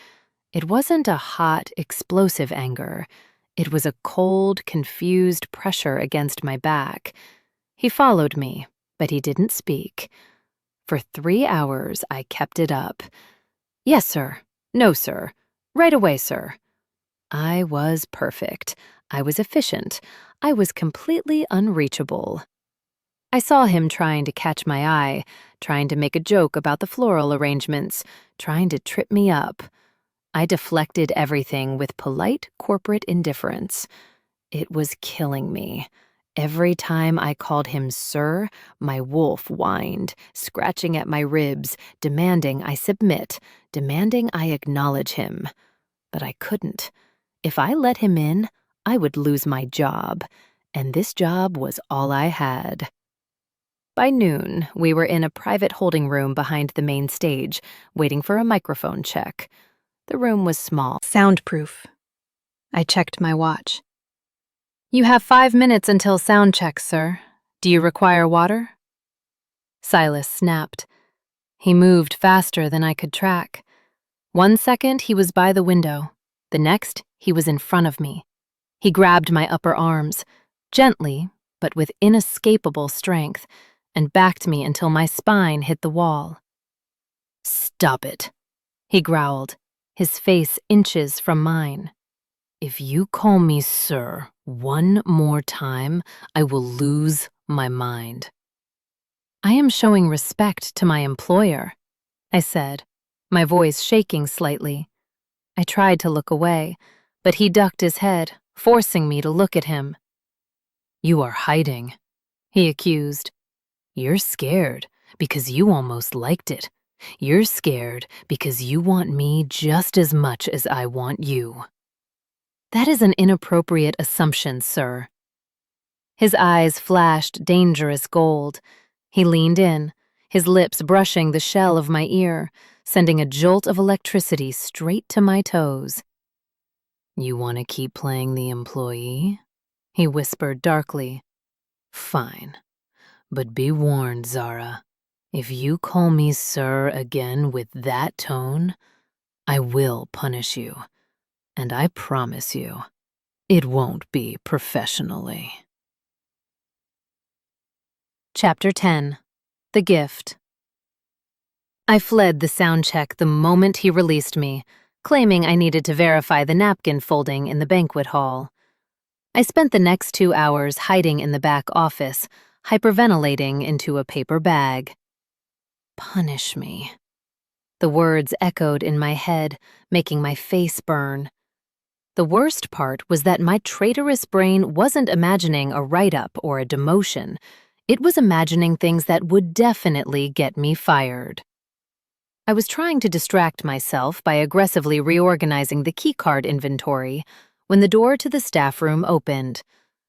It wasn't a hot, explosive anger. It was a cold, confused pressure against my back. He followed me, but he didn't speak. For 3 hours, I kept it up. "Yes, sir. No, sir. Right away, sir." I was perfect. I was efficient. I was completely unreachable. I saw him trying to catch my eye, trying to make a joke about the floral arrangements, trying to trip me up. I deflected everything with polite corporate indifference. It was killing me. Every time I called him sir, my wolf whined, scratching at my ribs, demanding I submit, demanding I acknowledge him. But I couldn't. If I let him in, I would lose my job, and this job was all I had. By noon, we were in a private holding room behind the main stage, waiting for a microphone check. The room was small. Soundproof. I checked my watch. "You have 5 minutes until sound check, sir. Do you require water?" Silas snapped. He moved faster than I could track. 1 second, he was by the window. The next, he was in front of me. He grabbed my upper arms, gently, but with inescapable strength, and backed me until my spine hit the wall. "Stop it," he growled, his face inches from mine. "If you call me sir one more time, I will lose my mind." "I am showing respect to my employer," I said, my voice shaking slightly. I tried to look away, but he ducked his head, forcing me to look at him. "You are hiding," he accused. "You're scared because you almost liked it. You're scared because you want me just as much as I want you." "That is an inappropriate assumption, sir." His eyes flashed dangerous gold. He leaned in, his lips brushing the shell of my ear, sending a jolt of electricity straight to my toes. "You want to keep playing the employee?" he whispered darkly. "Fine. But be warned, Zara. If you call me sir again with that tone, I will punish you. And I promise you, it won't be professionally." Chapter 10. The Gift. I fled the sound check the moment he released me, claiming I needed to verify the napkin folding in the banquet hall. I spent the next 2 hours hiding in the back office, hyperventilating into a paper bag. Punish me. The words echoed in my head, making my face burn. The worst part was that my traitorous brain wasn't imagining a write-up or a demotion. It was imagining things that would definitely get me fired. I was trying to distract myself by aggressively reorganizing the keycard inventory when the door to the staff room opened.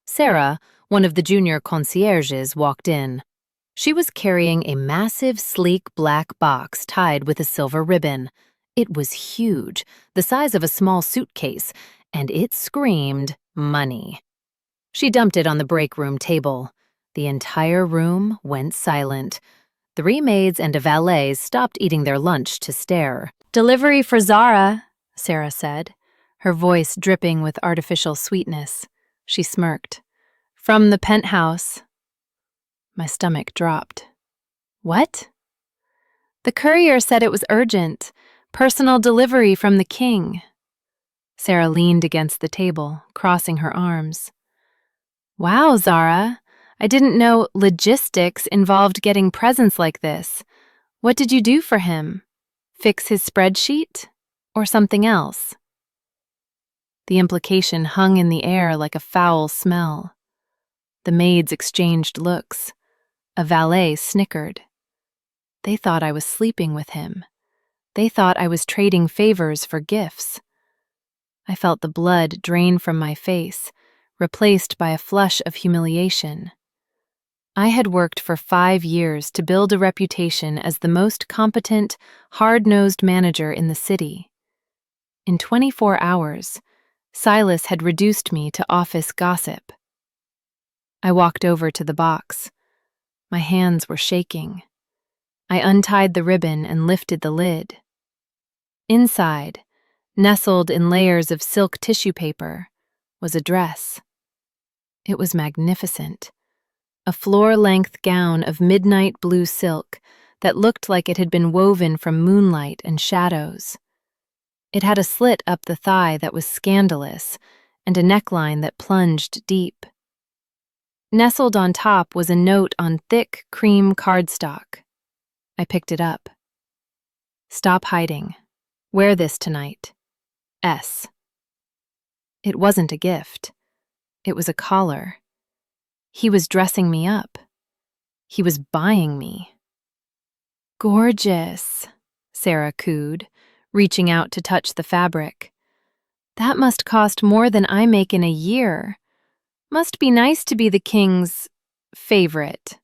Sarah, one of the junior concierges, walked in. She was carrying a massive, sleek black box tied with a silver ribbon. It was huge, the size of a small suitcase, and it screamed money. She dumped it on the break room table. The entire room went silent. 3 maids and a valet stopped eating their lunch to stare. "Delivery for Zara," Sarah said, her voice dripping with artificial sweetness. She smirked. "From the penthouse." My stomach dropped. "What?" "The courier said it was urgent. Personal delivery from the king." Sarah leaned against the table, crossing her arms. "Wow, Zara. I didn't know logistics involved getting presents like this. What did you do for him? Fix his spreadsheet? Or something else?" The implication hung in the air like a foul smell. The maids exchanged looks. A valet snickered. They thought I was sleeping with him. They thought I was trading favors for gifts. I felt the blood drain from my face, replaced by a flush of humiliation. I had worked for 5 years to build a reputation as the most competent, hard-nosed manager in the city. In 24 hours, Silas had reduced me to office gossip. I walked over to the box. My hands were shaking. I untied the ribbon and lifted the lid. Inside, nestled in layers of silk tissue paper, was a dress. It was magnificent. A floor-length gown of midnight blue silk that looked like it had been woven from moonlight and shadows. It had a slit up the thigh that was scandalous and a neckline that plunged deep. Nestled on top was a note on thick cream cardstock. I picked it up. "Stop hiding. Wear this tonight. S." It wasn't a gift. It was a collar. He was dressing me up. He was buying me. "Gorgeous," Sarah cooed, reaching out to touch the fabric. "That must cost more than I make in a year. Must be nice to be the king's favorite."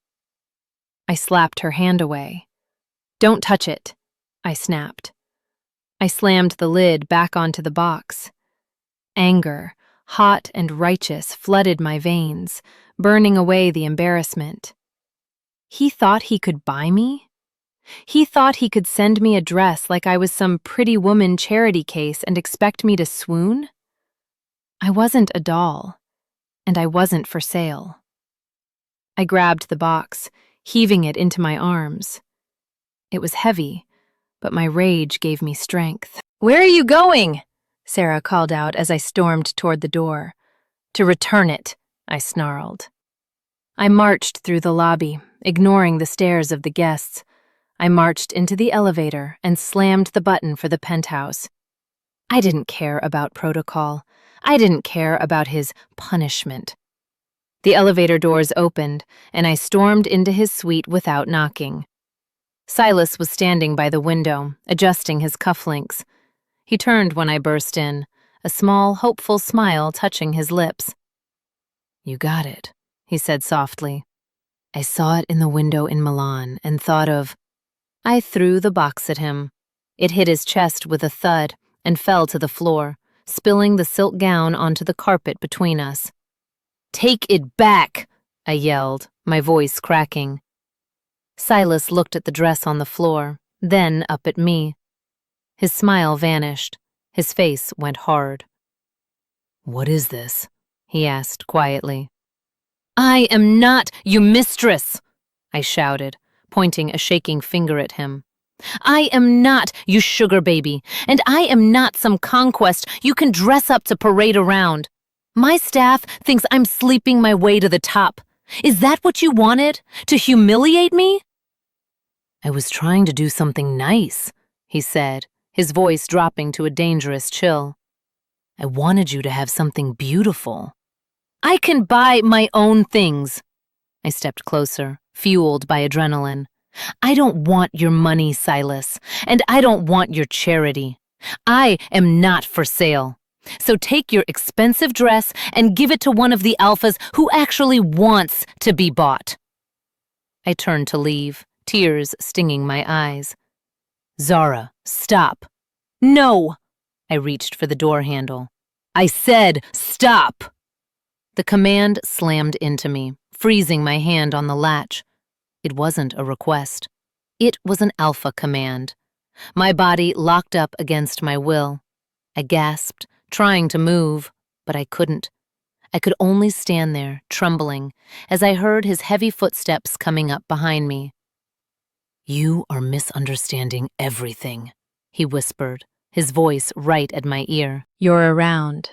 I slapped her hand away. "Don't touch it," I snapped. I slammed the lid back onto the box. Anger, hot and righteous, flooded my veins, burning away the embarrassment. He thought he could buy me? He thought he could send me a dress like I was some pretty woman charity case and expect me to swoon? I wasn't a doll, and I wasn't for sale. I grabbed the box, heaving it into my arms. It was heavy, but my rage gave me strength. "Where are you going?" Sarah called out as I stormed toward the door. "To return it," I snarled. I marched through the lobby, ignoring the stares of the guests. I marched into the elevator and slammed the button for the penthouse. I didn't care about protocol. I didn't care about his punishment. The elevator doors opened, and I stormed into his suite without knocking. Silas was standing by the window, adjusting his cufflinks. He turned when I burst in, a small, hopeful smile touching his lips. "You got it," he said softly. "I saw it in the window in Milan and thought of—" I threw the box at him. It hit his chest with a thud and fell to the floor, spilling the silk gown onto the carpet between us. "Take it back!" I yelled, my voice cracking. Silas looked at the dress on the floor, then up at me. His smile vanished. His face went hard. "What is this?" he asked quietly. "I am not your mistress," I shouted, pointing a shaking finger at him. "I am not your sugar baby, and I am not some conquest you can dress up to parade around. My staff thinks I'm sleeping my way to the top. Is that what you wanted? To humiliate me?" "I was trying to do something nice," he said, his voice dropping to a dangerous chill. "I wanted you to have something beautiful." "I can buy my own things." I stepped closer, fueled by adrenaline. "I don't want your money, Silas, and I don't want your charity. I am not for sale. So take your expensive dress and give it to one of the alphas who actually wants to be bought." I turned to leave, tears stinging my eyes. Zara, stop. No! I reached for the door handle. I said, stop! The command slammed into me, freezing my hand on the latch. It wasn't a request. It was an alpha command. My body locked up against my will. I gasped, trying to move, but I couldn't. I could only stand there, trembling, as I heard his heavy footsteps coming up behind me. You are misunderstanding everything, he whispered, his voice right at my ear. You're around.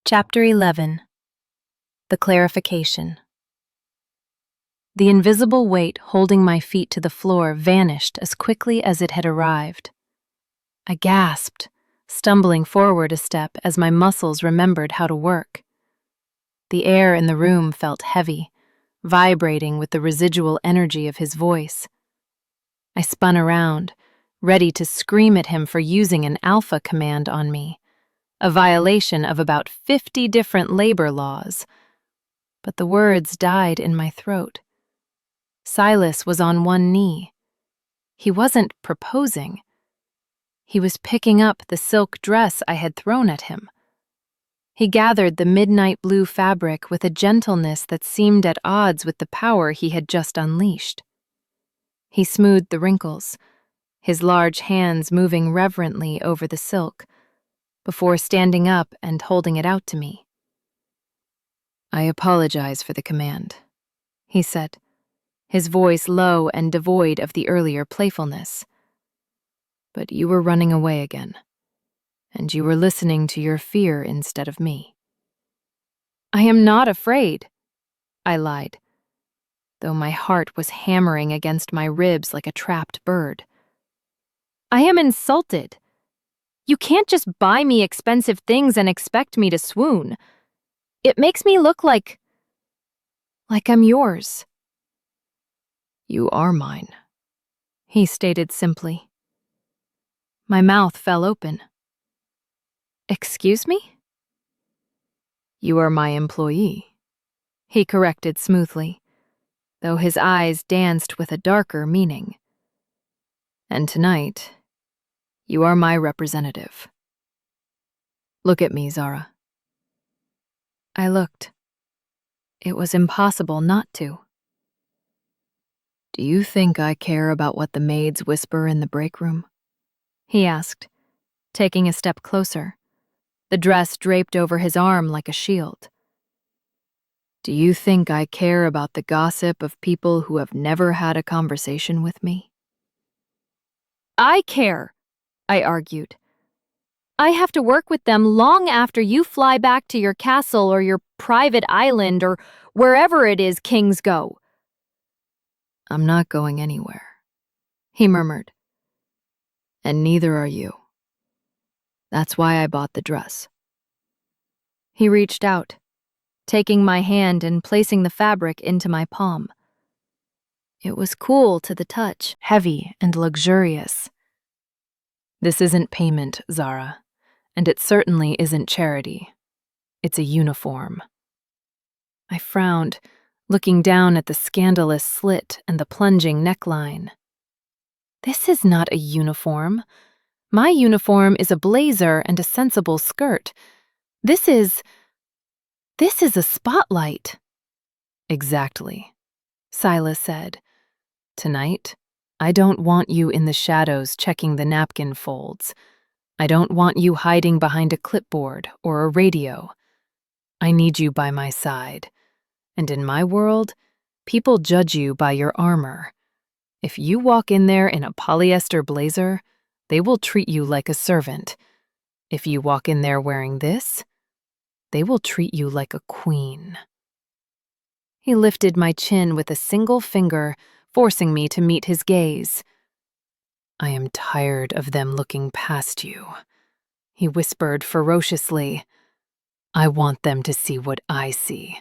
Chapter 11. The Clarification. The invisible weight holding my feet to the floor vanished as quickly as it had arrived. I gasped, stumbling forward a step as my muscles remembered how to work. The air in the room felt heavy, vibrating with the residual energy of his voice. I spun around, ready to scream at him for using an alpha command on me, a violation of about 50 different labor laws. But the words died in my throat. Silas was on one knee. He wasn't proposing. He was picking up the silk dress I had thrown at him. He gathered the midnight blue fabric with a gentleness that seemed at odds with the power he had just unleashed. He smoothed the wrinkles, his large hands moving reverently over the silk, before standing up and holding it out to me. I apologize for the command, he said, his voice low and devoid of the earlier playfulness. But you were running away again, and you were listening to your fear instead of me. I am not afraid, I lied, though my heart was hammering against my ribs like a trapped bird. I am insulted. You can't just buy me expensive things and expect me to swoon. It makes me look like I'm yours. You are mine, he stated simply. My mouth fell open. Excuse me? You are my employee, he corrected smoothly, though his eyes danced with a darker meaning. And tonight, you are my representative. Look at me, Zara. I looked. It was impossible not to. Do you think I care about what the maids whisper in the break room? He asked, taking a step closer, the dress draped over his arm like a shield. Do you think I care about the gossip of people who have never had a conversation with me? I care, I argued. I have to work with them long after you fly back to your castle or your private island or wherever it is kings go. I'm not going anywhere, he murmured. And neither are you. That's why I bought the dress. He reached out, taking my hand and placing the fabric into my palm. It was cool to the touch, heavy and luxurious. This isn't payment, Zara, and it certainly isn't charity. It's a uniform. I frowned, looking down at the scandalous slit and the plunging neckline. This is not a uniform. My uniform is a blazer and a sensible skirt. This is a spotlight. Exactly, Silas said. Tonight, I don't want you in the shadows checking the napkin folds. I don't want you hiding behind a clipboard or a radio. I need you by my side. And in my world, people judge you by your armor. If you walk in there in a polyester blazer, they will treat you like a servant. If you walk in there wearing this, they will treat you like a queen. He lifted my chin with a single finger, forcing me to meet his gaze. I am tired of them looking past you, he whispered ferociously. I want them to see what I see.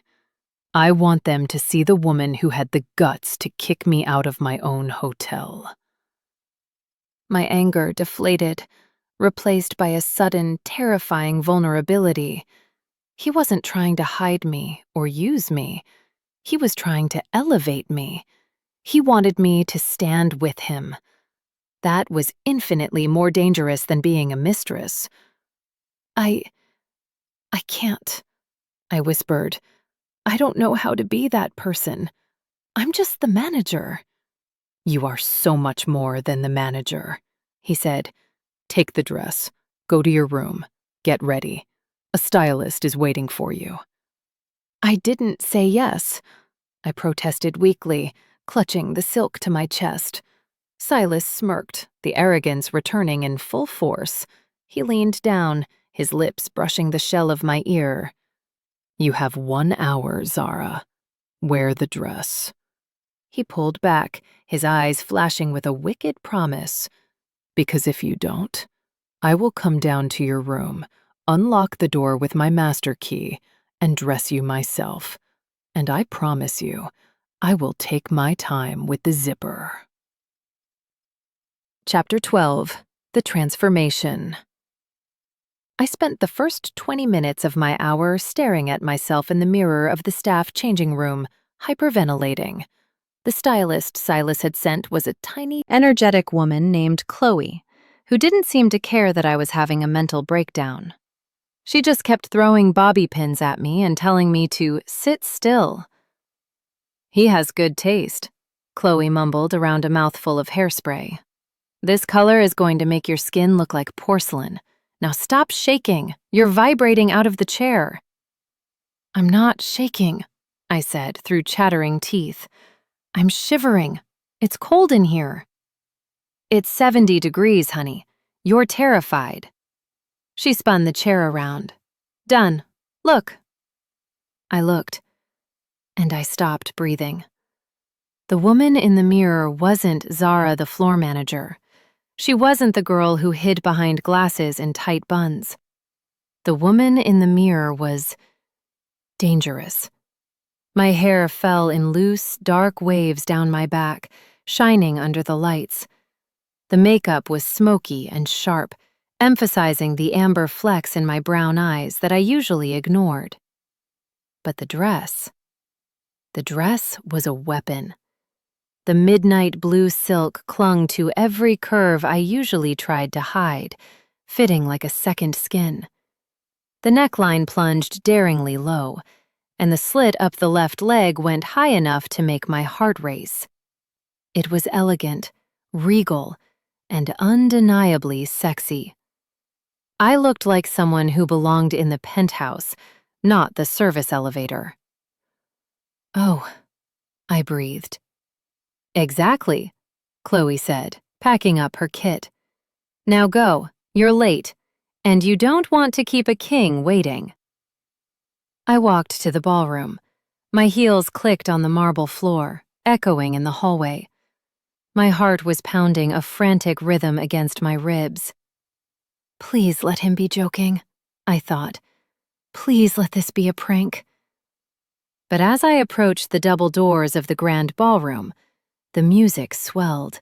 I want them to see the woman who had the guts to kick me out of my own hotel. My anger deflated, replaced by a sudden, terrifying vulnerability. He wasn't trying to hide me or use me. He was trying to elevate me. He wanted me to stand with him. That was infinitely more dangerous than being a mistress. I can't, I whispered. I don't know how to be that person. I'm just the manager. You are so much more than the manager, he said. Take the dress. Go to your room. Get ready. A stylist is waiting for you. I didn't say yes, I protested weakly, clutching the silk to my chest. Silas smirked, the arrogance returning in full force. He leaned down, his lips brushing the shell of my ear. You have 1 hour, Zara. Wear the dress. He pulled back, his eyes flashing with a wicked promise. Because if you don't, I will come down to your room, unlock the door with my master key, and dress you myself. And I promise you, I will take my time with the zipper. Chapter 12. The Transformation. I spent the first 20 minutes of my hour staring at myself in the mirror of the staff changing room, hyperventilating. The stylist Silas had sent was a tiny, energetic woman named Chloe, who didn't seem to care that I was having a mental breakdown. She just kept throwing bobby pins at me and telling me to sit still. He has good taste, Chloe mumbled around a mouthful of hairspray. This color is going to make your skin look like porcelain. Now stop shaking. You're vibrating out of the chair. I'm not shaking, I said through chattering teeth. I'm shivering. It's cold in here. It's 70 degrees, honey. You're terrified. She spun the chair around. Done. Look. I looked, and I stopped breathing. The woman in the mirror wasn't Zara, the floor manager. She wasn't the girl who hid behind glasses in tight buns. The woman in the mirror was dangerous. My hair fell in loose, dark waves down my back, shining under the lights. The makeup was smoky and sharp, emphasizing the amber flecks in my brown eyes that I usually ignored. But the dress was a weapon. The midnight blue silk clung to every curve I usually tried to hide, fitting like a second skin. The neckline plunged daringly low, and the slit up the left leg went high enough to make my heart race. It was elegant, regal, and undeniably sexy. I looked like someone who belonged in the penthouse, not the service elevator. Oh, I breathed. Exactly, Chloe said, packing up her kit. Now go, you're late, and you don't want to keep a king waiting. I walked to the ballroom. My heels clicked on the marble floor, echoing in the hallway. My heart was pounding a frantic rhythm against my ribs. Please let him be joking, I thought. Please let this be a prank. But as I approached the double doors of the grand ballroom, the music swelled.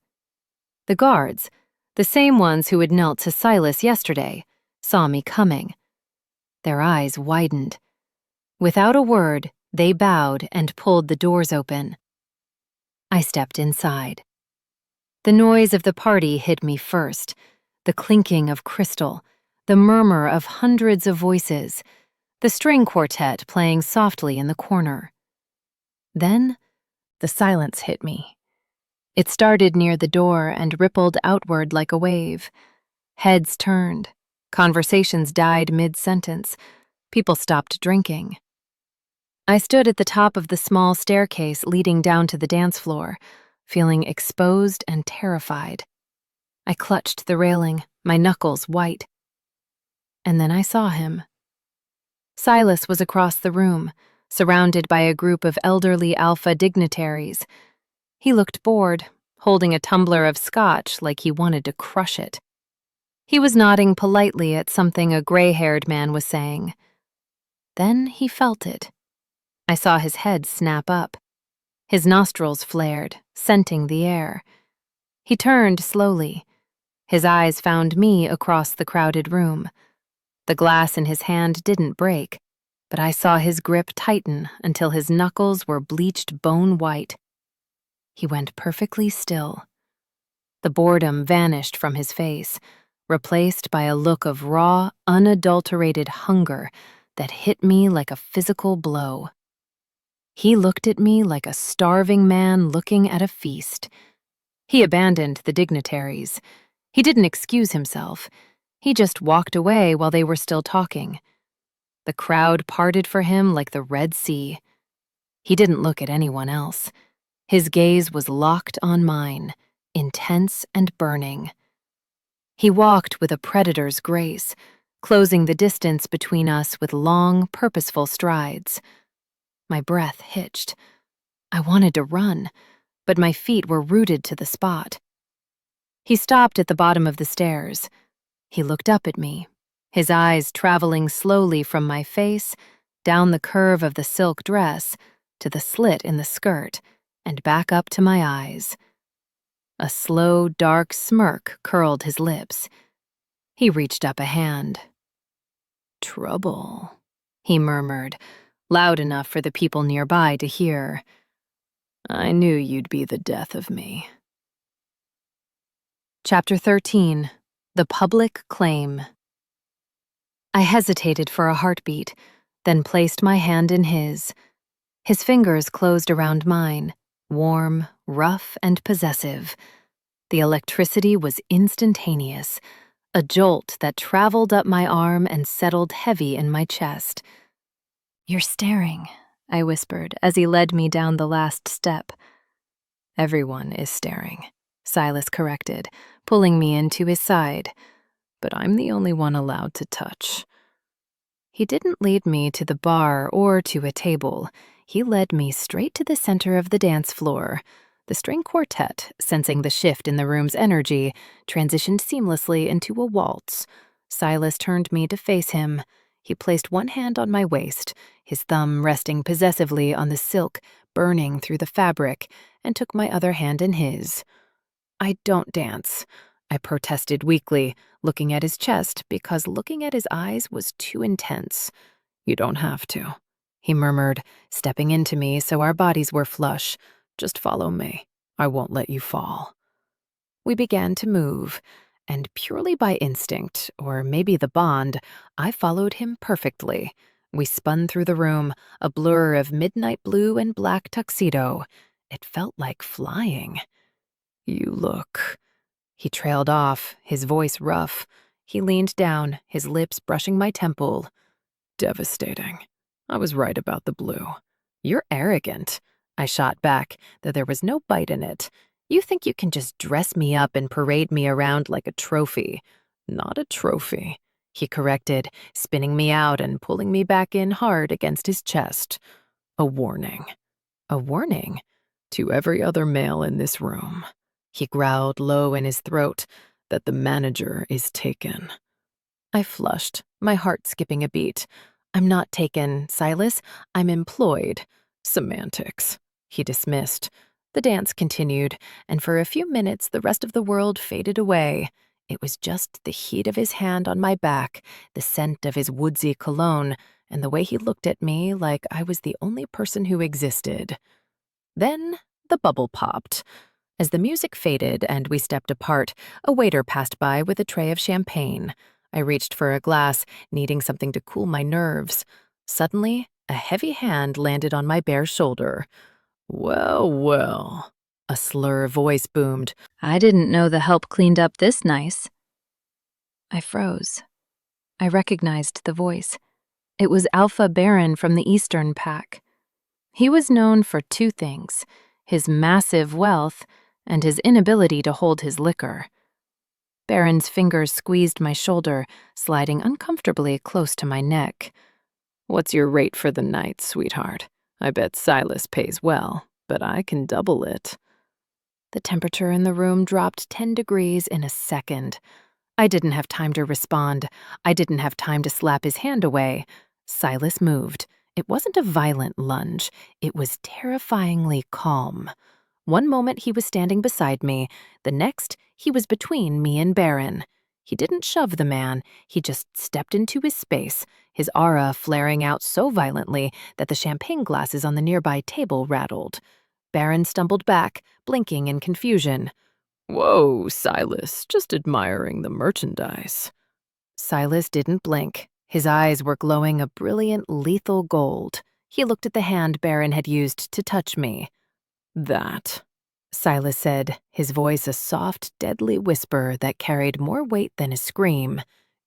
The guards, the same ones who had knelt to Silas yesterday, saw me coming. Their eyes widened. Without a word, they bowed and pulled the doors open. I stepped inside. The noise of the party hit me first, the clinking of crystal, the murmur of hundreds of voices, the string quartet playing softly in the corner. Then, the silence hit me. It started near the door and rippled outward like a wave. Heads turned. Conversations died mid-sentence. People stopped drinking. I stood at the top of the small staircase leading down to the dance floor, feeling exposed and terrified. I clutched the railing, my knuckles white. And then I saw him. Silas was across the room, surrounded by a group of elderly alpha dignitaries. He looked bored, holding a tumbler of scotch like he wanted to crush it. He was nodding politely at something a gray-haired man was saying. Then he felt it. I saw his head snap up. His nostrils flared, scenting the air. He turned slowly. His eyes found me across the crowded room. The glass in his hand didn't break. but I saw his grip tighten until his knuckles were bleached bone white. He went perfectly still. The boredom vanished from his face, replaced by a look of raw, unadulterated hunger that hit me like a physical blow. He looked at me like a starving man looking at a feast. He abandoned the dignitaries. He didn't excuse himself. He just walked away while they were still talking. The crowd parted for him like the Red Sea. He didn't look at anyone else. His gaze was locked on mine, intense and burning. He walked with a predator's grace, closing the distance between us with long, purposeful strides. My breath hitched. I wanted to run, but my feet were rooted to the spot. He stopped at the bottom of the stairs. He looked up at me, his eyes traveling slowly from my face, down the curve of the silk dress, to the slit in the skirt, and back up to my eyes. A slow, dark smirk curled his lips. He reached up a hand. "Trouble," he murmured, loud enough for the people nearby to hear. "I knew you'd be the death of me." Chapter 13. The Public Claim. I hesitated for a heartbeat, then placed my hand in his. His fingers closed around mine, warm, rough, and possessive. The electricity was instantaneous, a jolt that traveled up my arm and settled heavy in my chest. "You're staring," I whispered as he led me down the last step. "Everyone is staring," Silas corrected, pulling me into his side. "But I'm the only one allowed to touch." He didn't lead me to the bar or to a table. He led me straight to the center of the dance floor. The string quartet, sensing the shift in the room's energy, transitioned seamlessly into a waltz. Silas turned me to face him. He placed one hand on my waist, his thumb resting possessively on the silk burning through the fabric, and took my other hand in his. "I don't dance," I protested weakly, looking at his chest because looking at his eyes was too intense. "You don't have to," he murmured, stepping into me so our bodies were flush. "Just follow me. I won't let you fall." We began to move, and purely by instinct, or maybe the bond, I followed him perfectly. We spun through the room, a blur of midnight blue and black tuxedo. It felt like flying. "You look..." He trailed off, his voice rough. He leaned down, his lips brushing my temple. "Devastating. I was right about the blue." "You're arrogant," I shot back, though there was no bite in it. "You think you can just dress me up and parade me around like a trophy." "Not a trophy," he corrected, spinning me out and pulling me back in hard against his chest. "A warning." "A warning?" "To every other male in this room," he growled low in his throat, "that the manager is taken." I flushed, my heart skipping a beat. "I'm not taken, Silas. I'm employed." "Semantics," he dismissed. The dance continued, and for a few minutes the rest of the world faded away. It was just the heat of his hand on my back, the scent of his woodsy cologne, and the way he looked at me like I was the only person who existed. Then the bubble popped. As the music faded and we stepped apart, a waiter passed by with a tray of champagne. I reached for a glass, needing something to cool my nerves. Suddenly, a heavy hand landed on my bare shoulder. "Well, well," a slur voice boomed. "I didn't know the help cleaned up this nice." I froze. I recognized the voice. It was Alpha Baron from the Eastern Pack. He was known for two things: his massive wealth and his inability to hold his liquor. Baron's fingers squeezed my shoulder, sliding uncomfortably close to my neck. "What's your rate for the night, sweetheart? I bet Silas pays well, but I can double it." The temperature in the room dropped 10 degrees in a second. I didn't have time to respond. I didn't have time to slap his hand away. Silas moved. It wasn't a violent lunge. It was terrifyingly calm. One moment he was standing beside me. The next, he was between me and Baron. He didn't shove the man. He just stepped into his space, his aura flaring out so violently that the champagne glasses on the nearby table rattled. Baron stumbled back, blinking in confusion. "Whoa, Silas, just admiring the merchandise." Silas didn't blink. His eyes were glowing a brilliant, lethal gold. He looked at the hand Baron had used to touch me. "That," Silas said, his voice a soft, deadly whisper that carried more weight than a scream,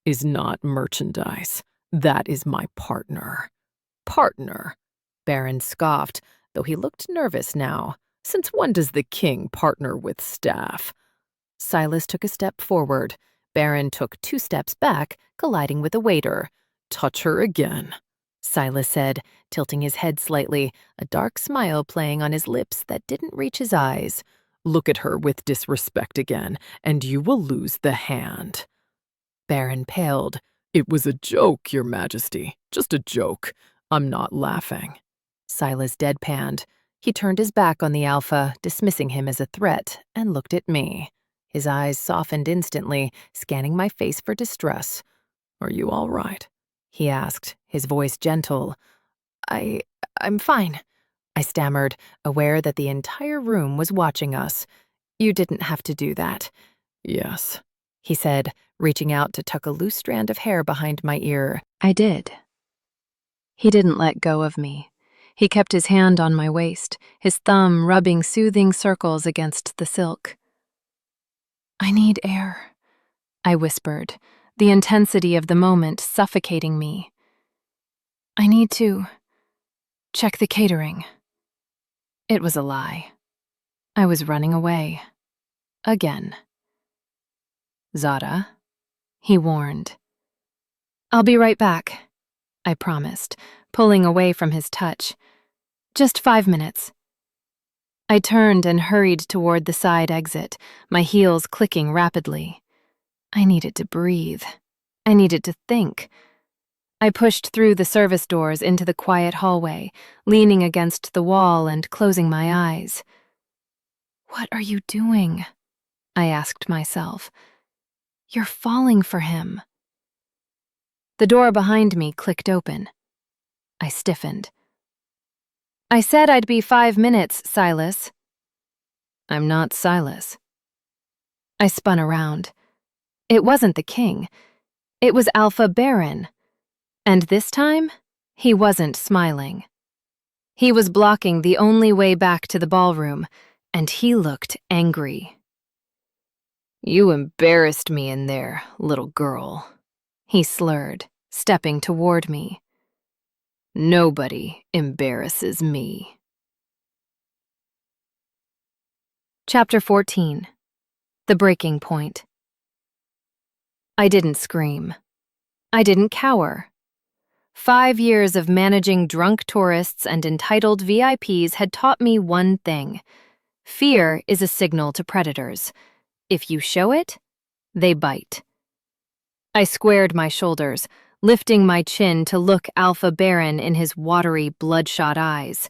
"is not merchandise. That is my partner." "Partner?" Baron scoffed, though he looked nervous now. "Since when does the king partner with staff?" Silas took a step forward. Baron took 2 steps back, colliding with a waiter. "Touch her again," Silas said, tilting his head slightly, a dark smile playing on his lips that didn't reach his eyes. "Look at her with disrespect again, and you will lose the hand." Baron paled. "It was a joke, Your Majesty. Just a joke. I'm not laughing." Silas deadpanned. He turned his back on the alpha, dismissing him as a threat, and looked at me. His eyes softened instantly, scanning my face for distress. "Are you all right?" he asked, his voice gentle. I'm fine," I stammered, aware that the entire room was watching us. "You didn't have to do that." "Yes," he said, reaching out to tuck a loose strand of hair behind my ear. "I did." He didn't let go of me. He kept his hand on my waist, his thumb rubbing soothing circles against the silk. "I need air," I whispered, the intensity of the moment suffocating me. "I need to check the catering." It was a lie. I was running away. Again. "Zara," he warned. "I'll be right back," I promised, pulling away from his touch. "Just 5 minutes." I turned and hurried toward the side exit, my heels clicking rapidly. I needed to breathe. I needed to think. I pushed through the service doors into the quiet hallway, leaning against the wall and closing my eyes. "What are you doing?" I asked myself. "You're falling for him." The door behind me clicked open. I stiffened. "I said I'd be 5 minutes, Silas." "I'm not Silas." I spun around. It wasn't the king. It was Alpha Baron. And this time, he wasn't smiling. He was blocking the only way back to the ballroom, and he looked angry. "You embarrassed me in there, little girl," he slurred, stepping toward me. "Nobody embarrasses me." Chapter 14. The Breaking Point. I didn't scream. I didn't cower. 5 years of managing drunk tourists and entitled VIPs had taught me one thing. Fear is a signal to predators. If you show it, they bite. I squared my shoulders, lifting my chin to look Alpha Baron in his watery, bloodshot eyes.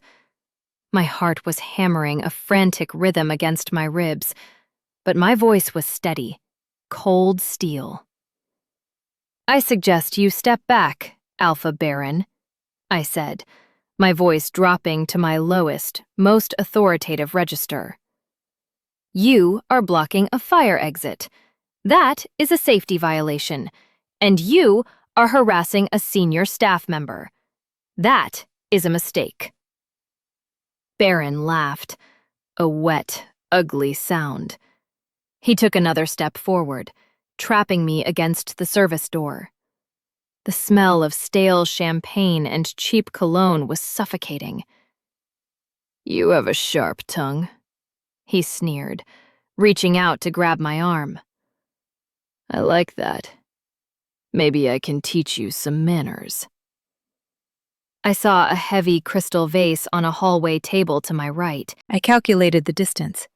My heart was hammering a frantic rhythm against my ribs, but my voice was steady, cold steel. "I suggest you step back, Alpha Baron," I said, my voice dropping to my lowest, most authoritative register. "You are blocking a fire exit. That is a safety violation, and you are harassing a senior staff member. That is a mistake." Baron laughed, a wet, ugly sound. He took another step forward, trapping me against the service door. The smell of stale champagne and cheap cologne was suffocating. "You have a sharp tongue," he sneered, reaching out to grab my arm. "I like that. Maybe I can teach you some manners." I saw a heavy crystal vase on a hallway table to my right. I calculated the distance.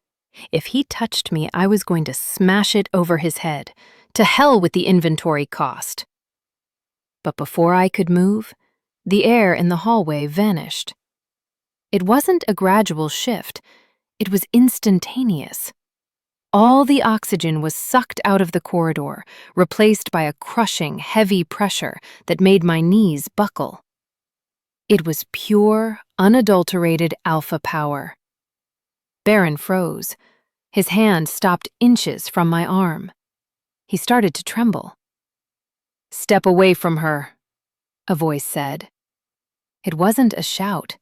If he touched me, I was going to smash it over his head. To hell with the inventory cost. But before I could move, the air in the hallway vanished. It wasn't a gradual shift. It was instantaneous. All the oxygen was sucked out of the corridor, replaced by a crushing, heavy pressure that made my knees buckle. It was pure, unadulterated alpha power. Baron froze. His hand stopped inches from my arm. He started to tremble. "Step away from her," a voice said. It wasn't a shout.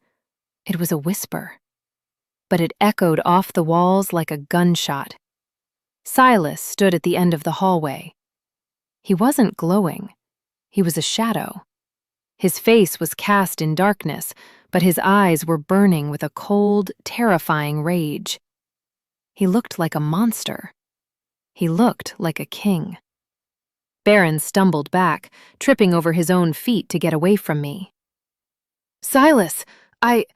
It was a whisper. But it echoed off the walls like a gunshot. Silas stood at the end of the hallway. He wasn't glowing. He was a shadow. His face was cast in darkness, but his eyes were burning with a cold, terrifying rage. He looked like a monster. He looked like a king. Baron stumbled back, tripping over his own feet to get away from me. "Silas, I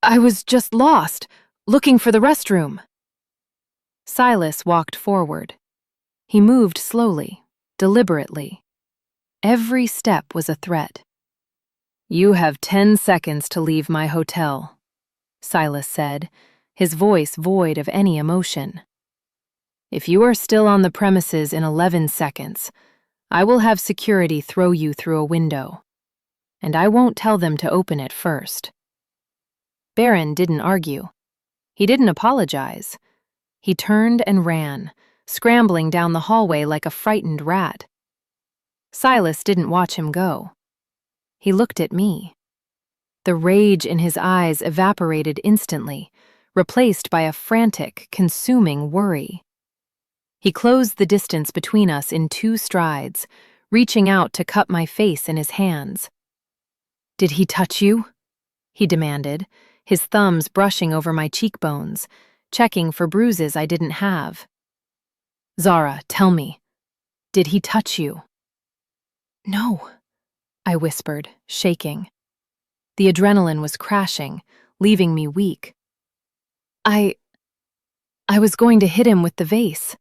was just lost, looking for the restroom." Silas walked forward. He moved slowly, deliberately. Every step was a threat. "You have 10 seconds to leave my hotel," Silas said, his voice void of any emotion. "If you are still on the premises in 11 seconds, I will have security throw you through a window. And I won't tell them to open it first." Baron didn't argue. He didn't apologize. He turned and ran, scrambling down the hallway like a frightened rat. Silas didn't watch him go. He looked at me. The rage in his eyes evaporated instantly, replaced by a frantic, consuming worry. He closed the distance between us in 2 strides, reaching out to cup my face in his hands. "Did he touch you?" he demanded, his thumbs brushing over my cheekbones, checking for bruises I didn't have. "Zara, tell me, did he touch you?" "No," I whispered, shaking. The adrenaline was crashing, leaving me weak. I was going to hit him with the vase."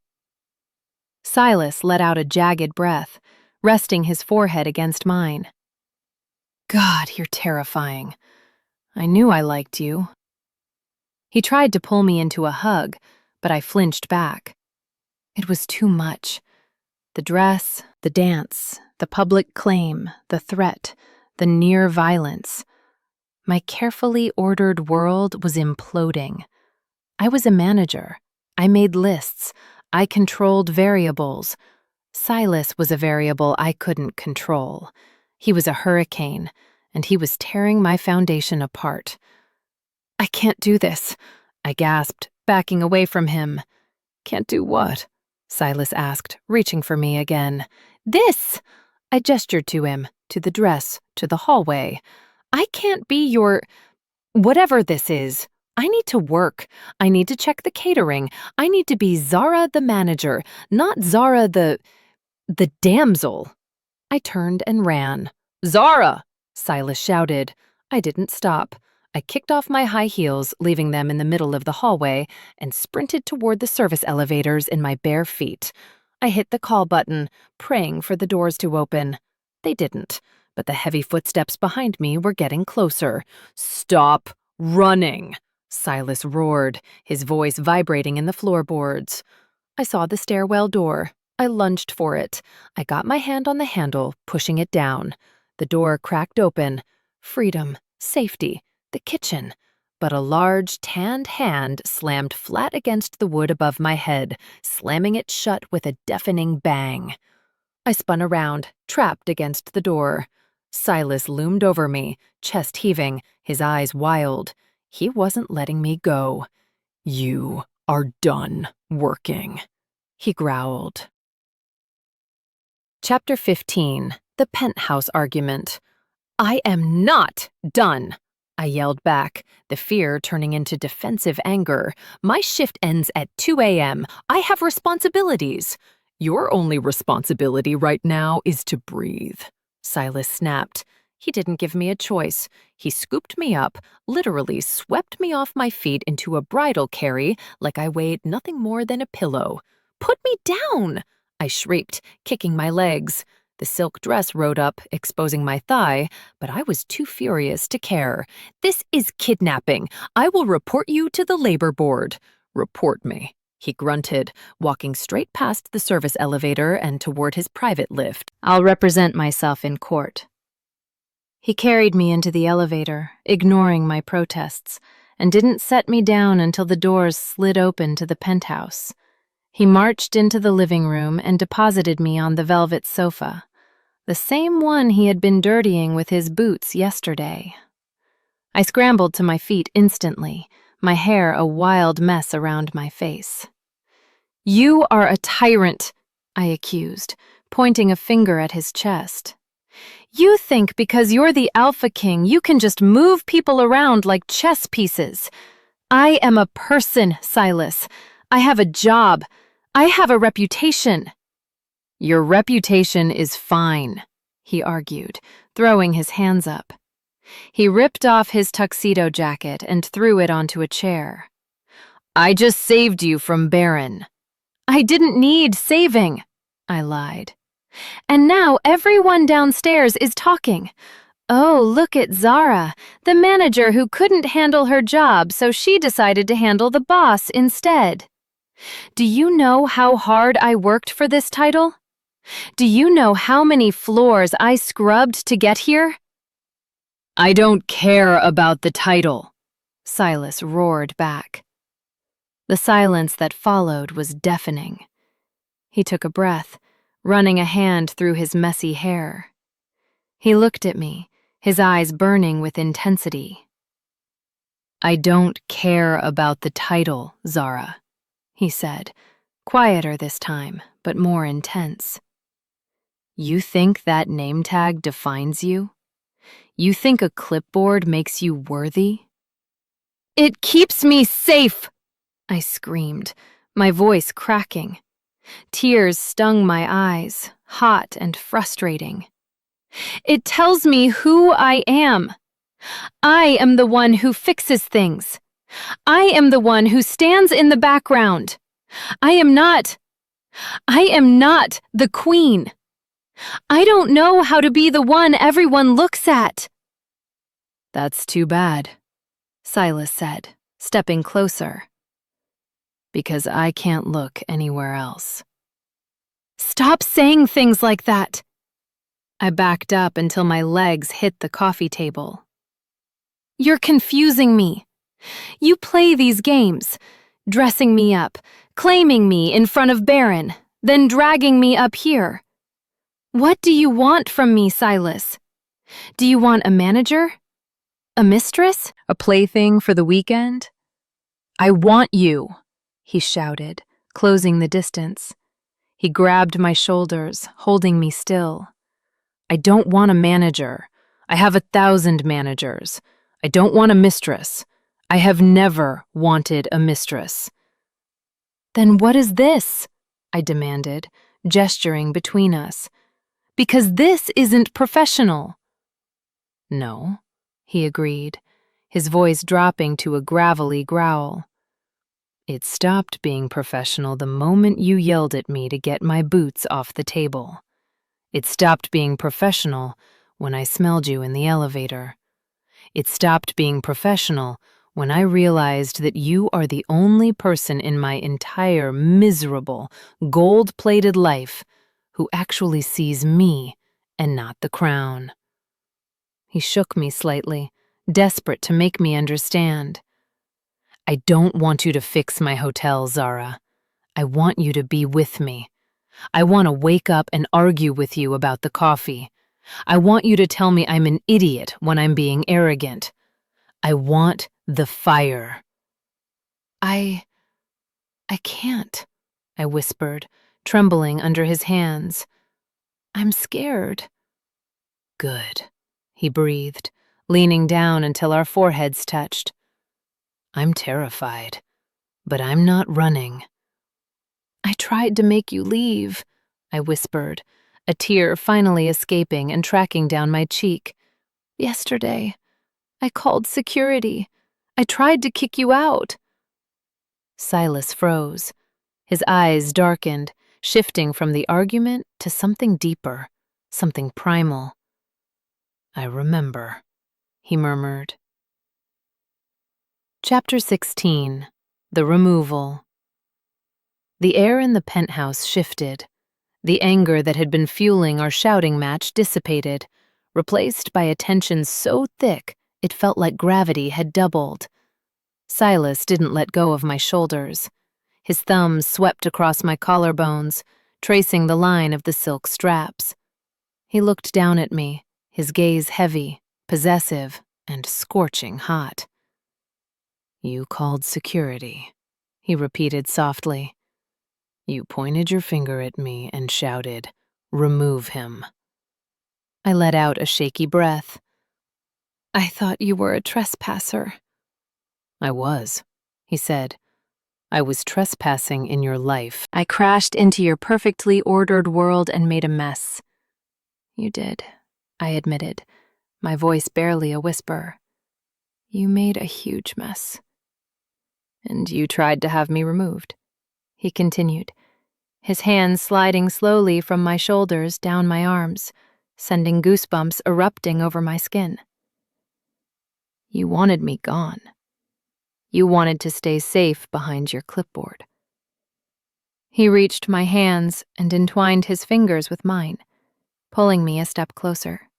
Silas let out a jagged breath, resting his forehead against mine. "God, you're terrifying. I knew I liked you." He tried to pull me into a hug, but I flinched back. It was too much. The dress, the dance, the public claim, the threat, the near violence. My carefully ordered world was imploding. I was a manager. I made lists. I controlled variables. Silas was a variable I couldn't control. He was a hurricane, and he was tearing my foundation apart. "I can't do this," I gasped, backing away from him. "Can't do what?" Silas asked, reaching for me again. "This!" I gestured to him, to the dress, to the hallway. "I can't be your... whatever this is. I need to work. I need to check the catering. I need to be Zara the manager, not Zara the damsel." I turned and ran. "Zara!" Silas shouted. I didn't stop. I kicked off my high heels, leaving them in the middle of the hallway, and sprinted toward the service elevators in my bare feet. I hit the call button, praying for the doors to open. They didn't, but the heavy footsteps behind me were getting closer. "Stop running!" Silas roared, his voice vibrating in the floorboards. I saw the stairwell door. I lunged for it. I got my hand on the handle, pushing it down. The door cracked open. Freedom, safety, the kitchen. But a large, tanned hand slammed flat against the wood above my head, slamming it shut with a deafening bang. I spun around, trapped against the door. Silas loomed over me, chest heaving, his eyes wild. He wasn't letting me go. "You are done working," he growled. Chapter 15. The Penthouse Argument. "I am not done," I yelled back, the fear turning into defensive anger. "My shift ends at 2 a.m. I have responsibilities." "Your only responsibility right now is to breathe," Silas snapped. He didn't give me a choice. He scooped me up, literally swept me off my feet into a bridal carry like I weighed nothing more than a pillow. "Put me down!" I shrieked, kicking my legs. The silk dress rode up, exposing my thigh, but I was too furious to care. "This is kidnapping. I will report you to the labor board." "Report me," he grunted, walking straight past the service elevator and toward his private lift. I'll represent myself in court. He carried me into the elevator, ignoring my protests, and didn't set me down until the doors slid open to the penthouse. He marched into the living room and deposited me on the velvet sofa, the same one he had been dirtying with his boots yesterday. I scrambled to my feet instantly, my hair a wild mess around my face. "You are a tyrant," I accused, pointing a finger at his chest. "You think because you're the Alpha King you can just move people around like chess pieces. I am a person, Silas. I have a job. I have a reputation." "Your reputation is fine," he argued, throwing his hands up. He ripped off his tuxedo jacket and threw it onto a chair. "I just saved you from Baron." "I didn't need saving," I lied. "And now everyone downstairs is talking. Oh, look at Zara, the manager who couldn't handle her job, so she decided to handle the boss instead. Do you know how hard I worked for this title? Do you know how many floors I scrubbed to get here?" "I don't care about the title," Silas roared back. The silence that followed was deafening. He took a breath, running a hand through his messy hair. He looked at me, his eyes burning with intensity. "I don't care about the title, Zara," he said, quieter this time, but more intense. "You think that name tag defines you? You think a clipboard makes you worthy?" "It keeps me safe!" I screamed, my voice cracking. Tears stung my eyes, hot and frustrating. "It tells me who I am. I am the one who fixes things. I am the one who stands in the background. I am not the queen. I don't know how to be the one everyone looks at." "That's too bad," Silas said, stepping closer. "Because I can't look anywhere else." "Stop saying things like that." I backed up until my legs hit the coffee table. "You're confusing me. You play these games, dressing me up, claiming me in front of Baron, then dragging me up here. What do you want from me, Silas? Do you want a manager? A mistress? A plaything for the weekend?" "I want you," he shouted, closing the distance. He grabbed my shoulders, holding me still. "I don't want a manager. I have 1,000 managers. I don't want a mistress. I have never wanted a mistress." "Then what is this?" I demanded, gesturing between us. "Because this isn't professional." "No," he agreed, his voice dropping to a gravelly growl. "It stopped being professional the moment you yelled at me to get my boots off the table. It stopped being professional when I smelled you in the elevator. It stopped being professional when I realized that you are the only person in my entire miserable, gold-plated life who actually sees me and not the crown." He shook me slightly, desperate to make me understand. "I don't want you to fix my hotel, Zara. I want you to be with me. I want to wake up and argue with you about the coffee. I want you to tell me I'm an idiot when I'm being arrogant. I want the fire." I can't," I whispered, trembling under his hands. "I'm scared." "Good," he breathed, leaning down until our foreheads touched. "I'm terrified, but I'm not running." "I tried to make you leave," I whispered, a tear finally escaping and tracking down my cheek. "Yesterday, I called security. I tried to kick you out." Silas froze. His eyes darkened, shifting from the argument to something deeper, something primal. "I remember," he murmured. Chapter 16. The Removal. The air in the penthouse shifted. The anger that had been fueling our shouting match dissipated, replaced by a tension so thick it felt like gravity had doubled. Silas didn't let go of my shoulders. His thumbs swept across my collarbones, tracing the line of the silk straps. He looked down at me, his gaze heavy, possessive, and scorching hot. "You called security," he repeated softly. "You pointed your finger at me and shouted, 'Remove him.'" I let out a shaky breath. "I thought you were a trespasser." "I was," he said. "I was trespassing in your life. I crashed into your perfectly ordered world and made a mess." "You did," I admitted, my voice barely a whisper. "You made a huge mess." "And you tried to have me removed," he continued, his hands sliding slowly from my shoulders down my arms, sending goosebumps erupting over my skin. "You wanted me gone. You wanted to stay safe behind your clipboard." He reached my hands and entwined his fingers with mine, pulling me a step closer.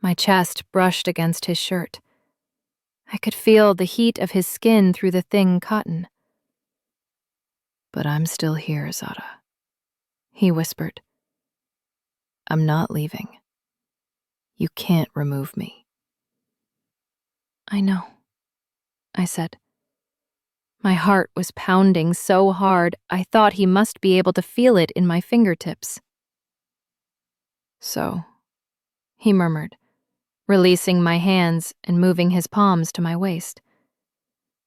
My chest brushed against his shirt. I could feel the heat of his skin through the thin cotton. "But I'm still here, Zara," he whispered. "I'm not leaving. You can't remove me." "I know," I said. My heart was pounding so hard I thought he must be able to feel it in my fingertips. "So," he murmured, releasing my hands and moving his palms to my waist.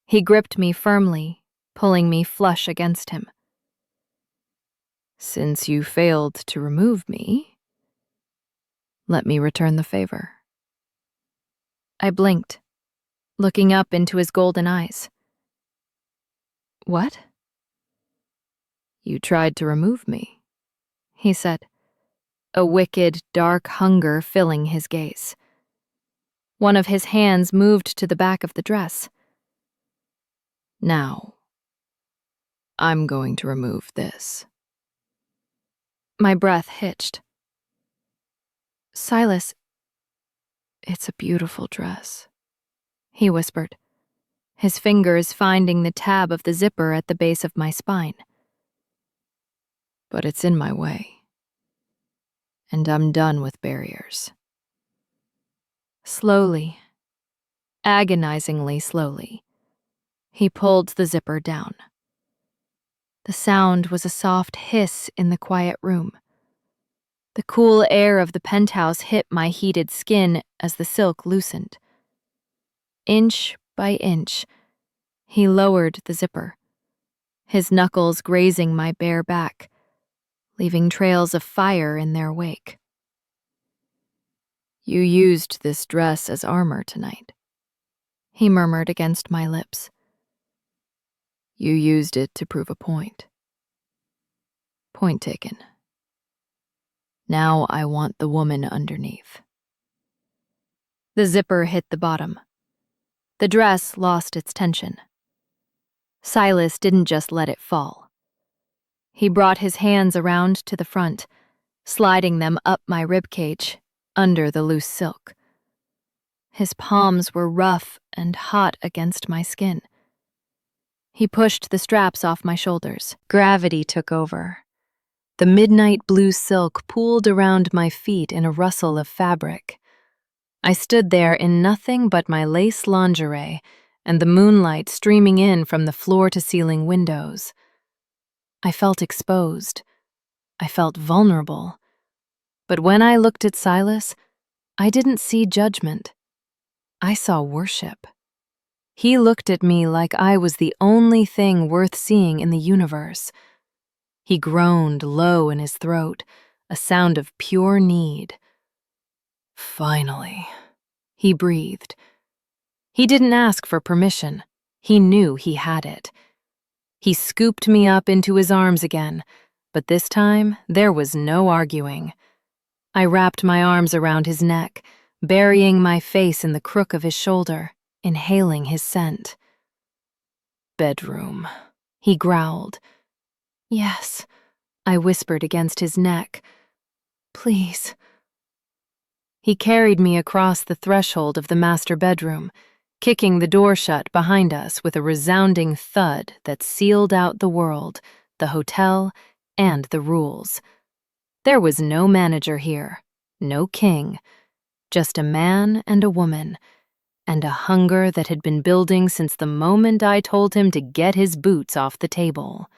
He gripped me firmly, pulling me flush against him. "Since you failed to remove me, let me return the favor." I blinked, looking up into his golden eyes. "What?" "You tried to remove me," he said, a wicked, dark hunger filling his gaze. One of his hands moved to the back of the dress. "Now, I'm going to remove this." My breath hitched. "Silas, it's a beautiful dress," he whispered, his fingers finding the tab of the zipper at the base of my spine. "But it's in my way, and I'm done with barriers." Slowly, agonizingly slowly, he pulled the zipper down. The sound was a soft hiss in the quiet room. The cool air of the penthouse hit my heated skin as the silk loosened. Inch by inch, he lowered the zipper, his knuckles grazing my bare back, leaving trails of fire in their wake. "You used this dress as armor tonight," he murmured against my lips. "You used it to prove a point. Point taken. Now I want the woman underneath." The zipper hit the bottom. The dress lost its tension. Silas didn't just let it fall. He brought his hands around to the front, sliding them up my ribcage, under the loose silk. His palms were rough and hot against my skin. He pushed the straps off my shoulders. Gravity took over. The midnight blue silk pooled around my feet in a rustle of fabric. I stood there in nothing but my lace lingerie and the moonlight streaming in from the floor-to-ceiling windows. I felt exposed. I felt vulnerable. But when I looked at Silas, I didn't see judgment. I saw worship. He looked at me like I was the only thing worth seeing in the universe. He groaned low in his throat, a sound of pure need. "Finally," he breathed. He didn't ask for permission. He knew he had it. He scooped me up into his arms again, but this time there was no arguing. I wrapped my arms around his neck, burying my face in the crook of his shoulder, inhaling his scent. "Bedroom," he growled. Yes, I whispered against his neck. Please. He carried me across the threshold of the master bedroom, kicking the door shut behind us with a resounding thud that sealed out the world, the hotel, and the rules. There was no manager here, no king, just a man and a woman, and a hunger that had been building since the moment I told him to get his boots off the table.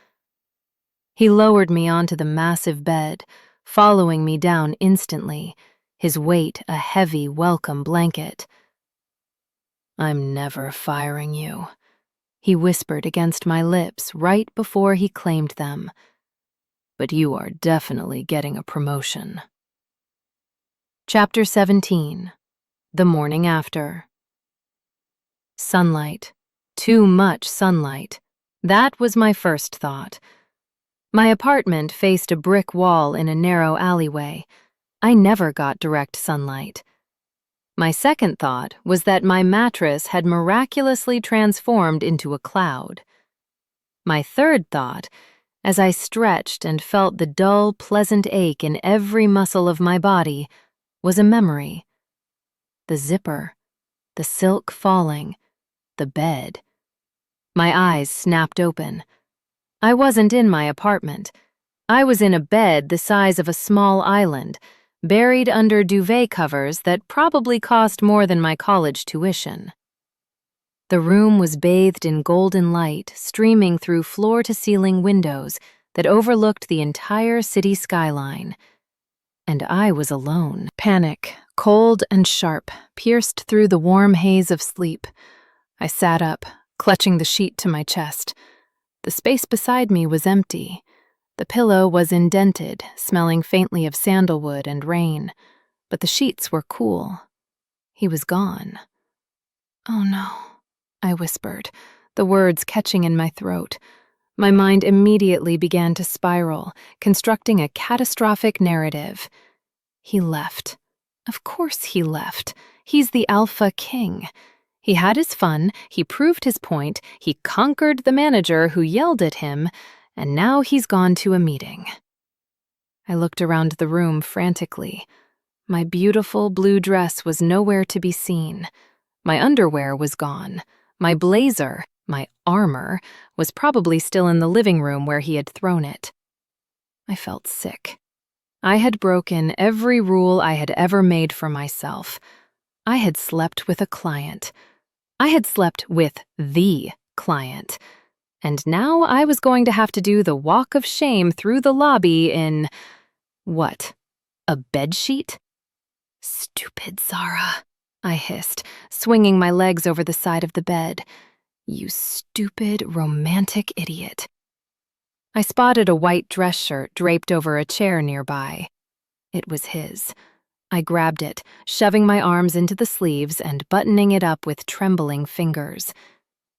He lowered me onto the massive bed, following me down instantly, his weight a heavy welcome blanket. I'm never firing you, he whispered against my lips right before he claimed them. But you are definitely getting a promotion. Chapter 17. The morning after. Sunlight. Too much sunlight. That was my first thought. My apartment faced a brick wall in a narrow alleyway. I never got direct sunlight. My second thought was that my mattress had miraculously transformed into a cloud. My third thought, as I stretched and felt the dull, pleasant ache in every muscle of my body, was a memory. The zipper, the silk falling, the bed. My eyes snapped open. I wasn't in my apartment. I was in a bed the size of a small island, buried under duvet covers that probably cost more than my college tuition. The room was bathed in golden light streaming through floor-to-ceiling windows that overlooked the entire city skyline. And I was alone. Panic, cold and sharp, pierced through the warm haze of sleep. I sat up, clutching the sheet to my chest. The space beside me was empty. The pillow was indented, smelling faintly of sandalwood and rain, but the sheets were cool. He was gone. Oh no, I whispered, the words catching in my throat. My mind immediately began to spiral, constructing a catastrophic narrative. He left. Of course he left. He's the alpha king. He had his fun, he proved his point, he conquered the manager who yelled at him, and now he's gone to a meeting. I looked around the room frantically. My beautiful blue dress was nowhere to be seen. My underwear was gone. My blazer, my armor, was probably still in the living room where he had thrown it. I felt sick. I had broken every rule I had ever made for myself. I had slept with a client. I had slept with the client. And now I was going to have to do the walk of shame through the lobby in, what, a bedsheet? Stupid Zara, I hissed, swinging my legs over the side of the bed. You stupid, romantic idiot. I spotted a white dress shirt draped over a chair nearby. It was his. I grabbed it, shoving my arms into the sleeves and buttoning it up with trembling fingers.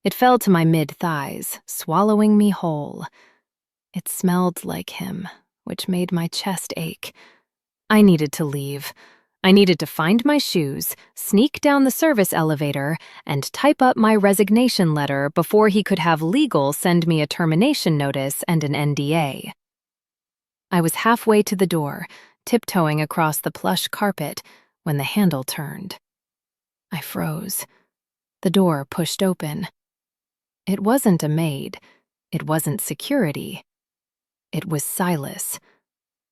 It fell to my mid-thighs, swallowing me whole. It smelled like him, which made my chest ache. I needed to leave. I needed to find my shoes, sneak down the service elevator, and type up my resignation letter before he could have legal send me a termination notice and an NDA. I was halfway to the door, tiptoeing across the plush carpet, when the handle turned. I froze. The door pushed open. It wasn't a maid. It wasn't security. It was Silas.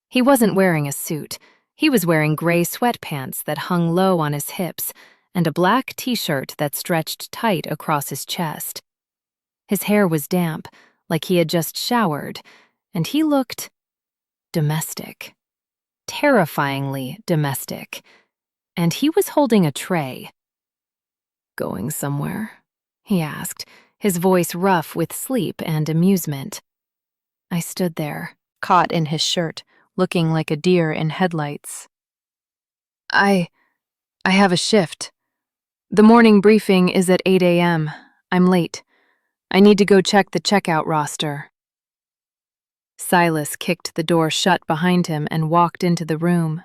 He wasn't wearing a suit. He was wearing gray sweatpants that hung low on his hips and a black t-shirt that stretched tight across his chest. His hair was damp, like he had just showered, and he looked domestic. Terrifyingly domestic. And he was holding a tray. Going somewhere? He asked, his voice rough with sleep and amusement. I stood there, caught in his shirt, looking like a deer in headlights. I have a shift. The morning briefing is at 8 a.m. I'm late. I need to go check the checkout roster. Silas kicked the door shut behind him and walked into the room.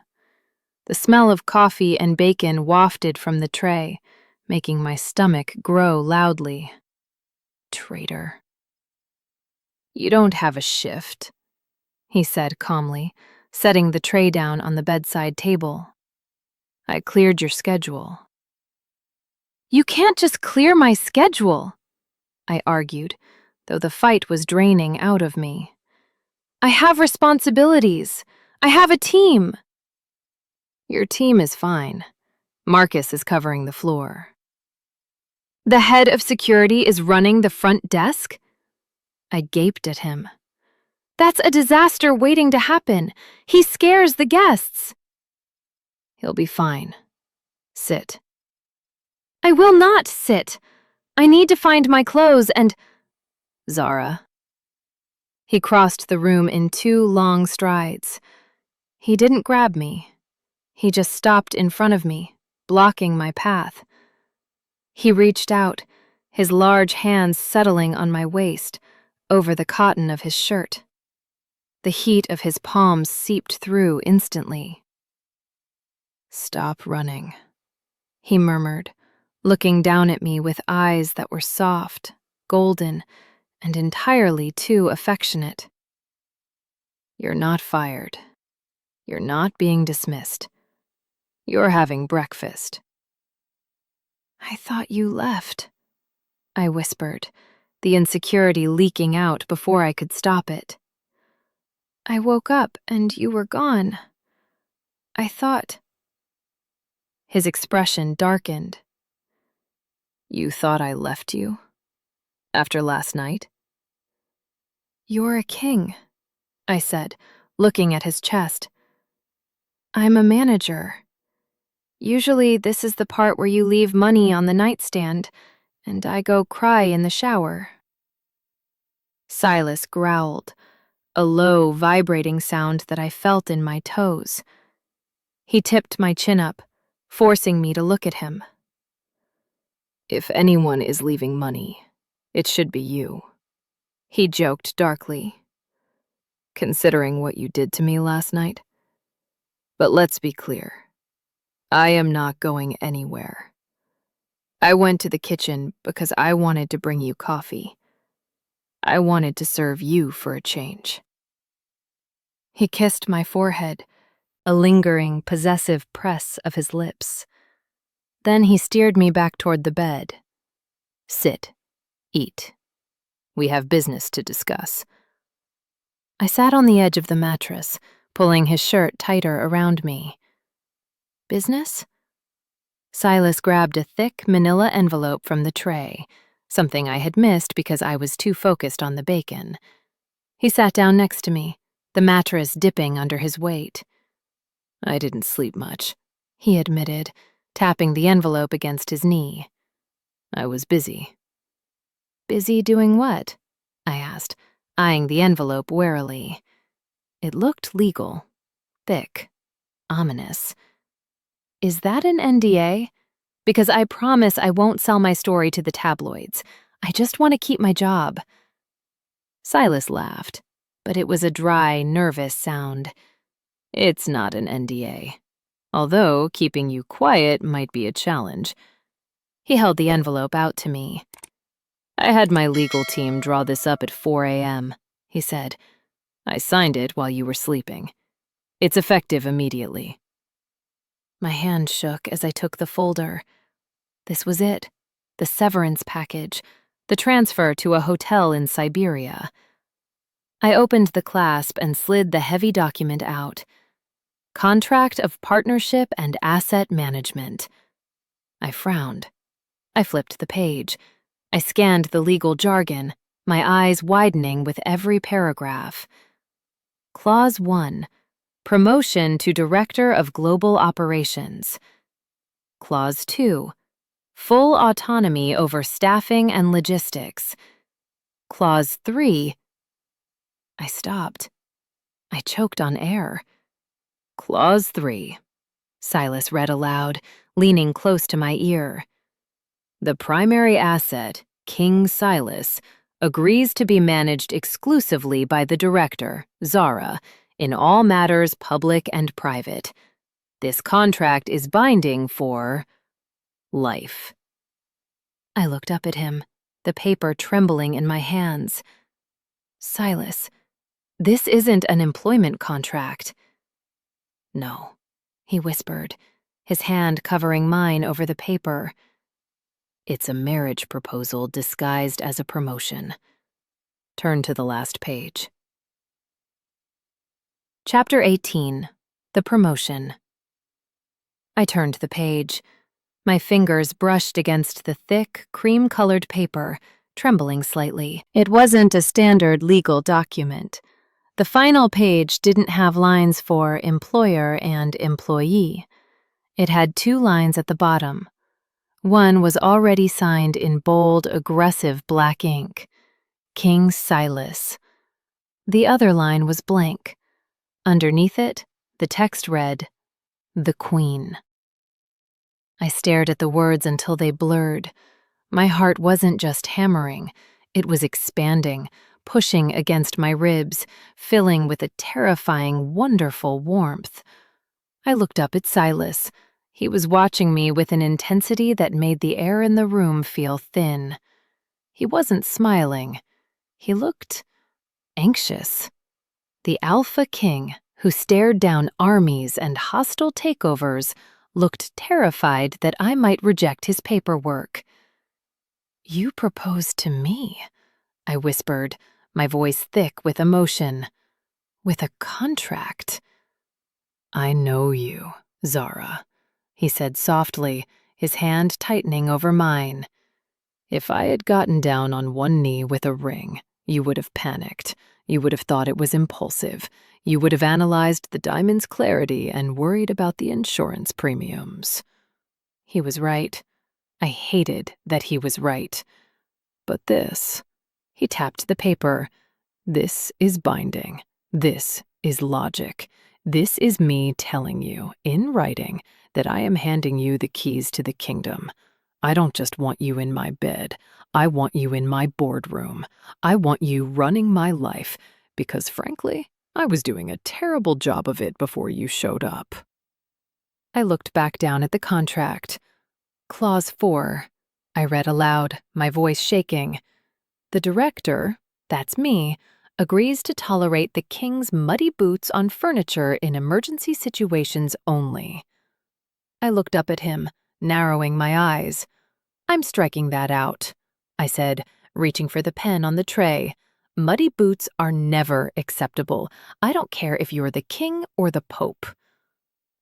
The smell of coffee and bacon wafted from the tray, making my stomach grow loudly. Traitor. You don't have a shift, he said calmly, setting the tray down on the bedside table. I cleared your schedule. You can't just clear my schedule, I argued, though the fight was draining out of me. I have responsibilities. I have a team. Your team is fine. Marcus is covering the floor. The head of security is running the front desk? I gaped at him. That's a disaster waiting to happen. He scares the guests. He'll be fine. Sit. I will not sit. I need to find my clothes and... Zara. He crossed the room in 2 long strides. He didn't grab me. He just stopped in front of me, blocking my path. He reached out, his large hands settling on my waist, over the cotton of his shirt. The heat of his palms seeped through instantly. Stop running, he murmured, looking down at me with eyes that were soft, golden, and entirely too affectionate. You're not fired. You're not being dismissed. You're having breakfast. I thought you left, I whispered, the insecurity leaking out before I could stop it. I woke up and you were gone. I thought... His expression darkened. You thought I left you? After last night? You're a king, I said, looking at his chest. I'm a manager. Usually this is the part where you leave money on the nightstand, and I go cry in the shower. Silas growled, a low, vibrating sound that I felt in my toes. He tipped my chin up, forcing me to look at him. If anyone is leaving money, it should be you, he joked darkly, considering what you did to me last night. But let's be clear. I am not going anywhere. I went to the kitchen because I wanted to bring you coffee. I wanted to serve you for a change. He kissed my forehead, a lingering, possessive press of his lips. Then he steered me back toward the bed. Sit. Eat. We have business to discuss. I sat on the edge of the mattress, pulling his shirt tighter around me. Business? Silas grabbed a thick manila envelope from the tray, something I had missed because I was too focused on the bacon. He sat down next to me, the mattress dipping under his weight. I didn't sleep much, he admitted, tapping the envelope against his knee. I was busy. Busy doing what? I asked, eyeing the envelope warily. It looked legal, thick, ominous. Is that an NDA? Because I promise I won't sell my story to the tabloids. I just want to keep my job. Silas laughed, but it was a dry, nervous sound. It's not an NDA, although keeping you quiet might be a challenge. He held the envelope out to me. I had my legal team draw this up at 4 a.m., he said. I signed it while you were sleeping. It's effective immediately. My hand shook as I took the folder. This was it, the severance package, the transfer to a hotel in Siberia. I opened the clasp and slid the heavy document out. Contract of Partnership and Asset Management. I frowned. I flipped the page. I scanned the legal jargon, my eyes widening with every paragraph. Clause 1. Promotion to Director of Global Operations. Clause 2. Full autonomy over staffing and logistics. Clause 3. I stopped. I choked on air. Clause 3. Silas read aloud, leaning close to my ear. The primary asset, King Silas, agrees to be managed exclusively by the director, Zara, in all matters public and private. This contract is binding for life. I looked up at him, the paper trembling in my hands. Silas, this isn't an employment contract. No, he whispered, his hand covering mine over the paper. It's a marriage proposal disguised as a promotion. Turn to the last page. Chapter 18. The Promotion. I turned the page. My fingers brushed against the thick, cream-colored paper, trembling slightly. It wasn't a standard legal document. The final page didn't have lines for employer and employee. It had 2 lines at the bottom. One was already signed in bold, aggressive black ink. King Silas. The other line was blank. Underneath it, the text read, "The Queen." I stared at the words until they blurred. My heart wasn't just hammering, it was expanding, pushing against my ribs, filling with a terrifying, wonderful warmth. I looked up at Silas. He was watching me with an intensity that made the air in the room feel thin. He wasn't smiling. He looked anxious. The Alpha King, who stared down armies and hostile takeovers, looked terrified that I might reject his paperwork. "You proposed to me," I whispered, my voice thick with emotion. "With a contract." "I know you, Zara," he said softly, his hand tightening over mine. "If I had gotten down on one knee with a ring, you would have panicked. You would have thought it was impulsive. You would have analyzed the diamond's clarity and worried about the insurance premiums." He was right. I hated that he was right. "But this," he tapped the paper, "this is binding. This is logic. This is me telling you, in writing, that I am handing you the keys to the kingdom. I don't just want you in my bed. I want you in my boardroom. I want you running my life, because frankly, I was doing a terrible job of it before you showed up." I looked back down at the contract. Clause 4. I read aloud, my voice shaking. "The director, that's me, agrees to tolerate the king's muddy boots on furniture in emergency situations only." I looked up at him, narrowing my eyes. "I'm striking that out," I said, reaching for the pen on the tray. "Muddy boots are never acceptable. I don't care if you're the king or the pope."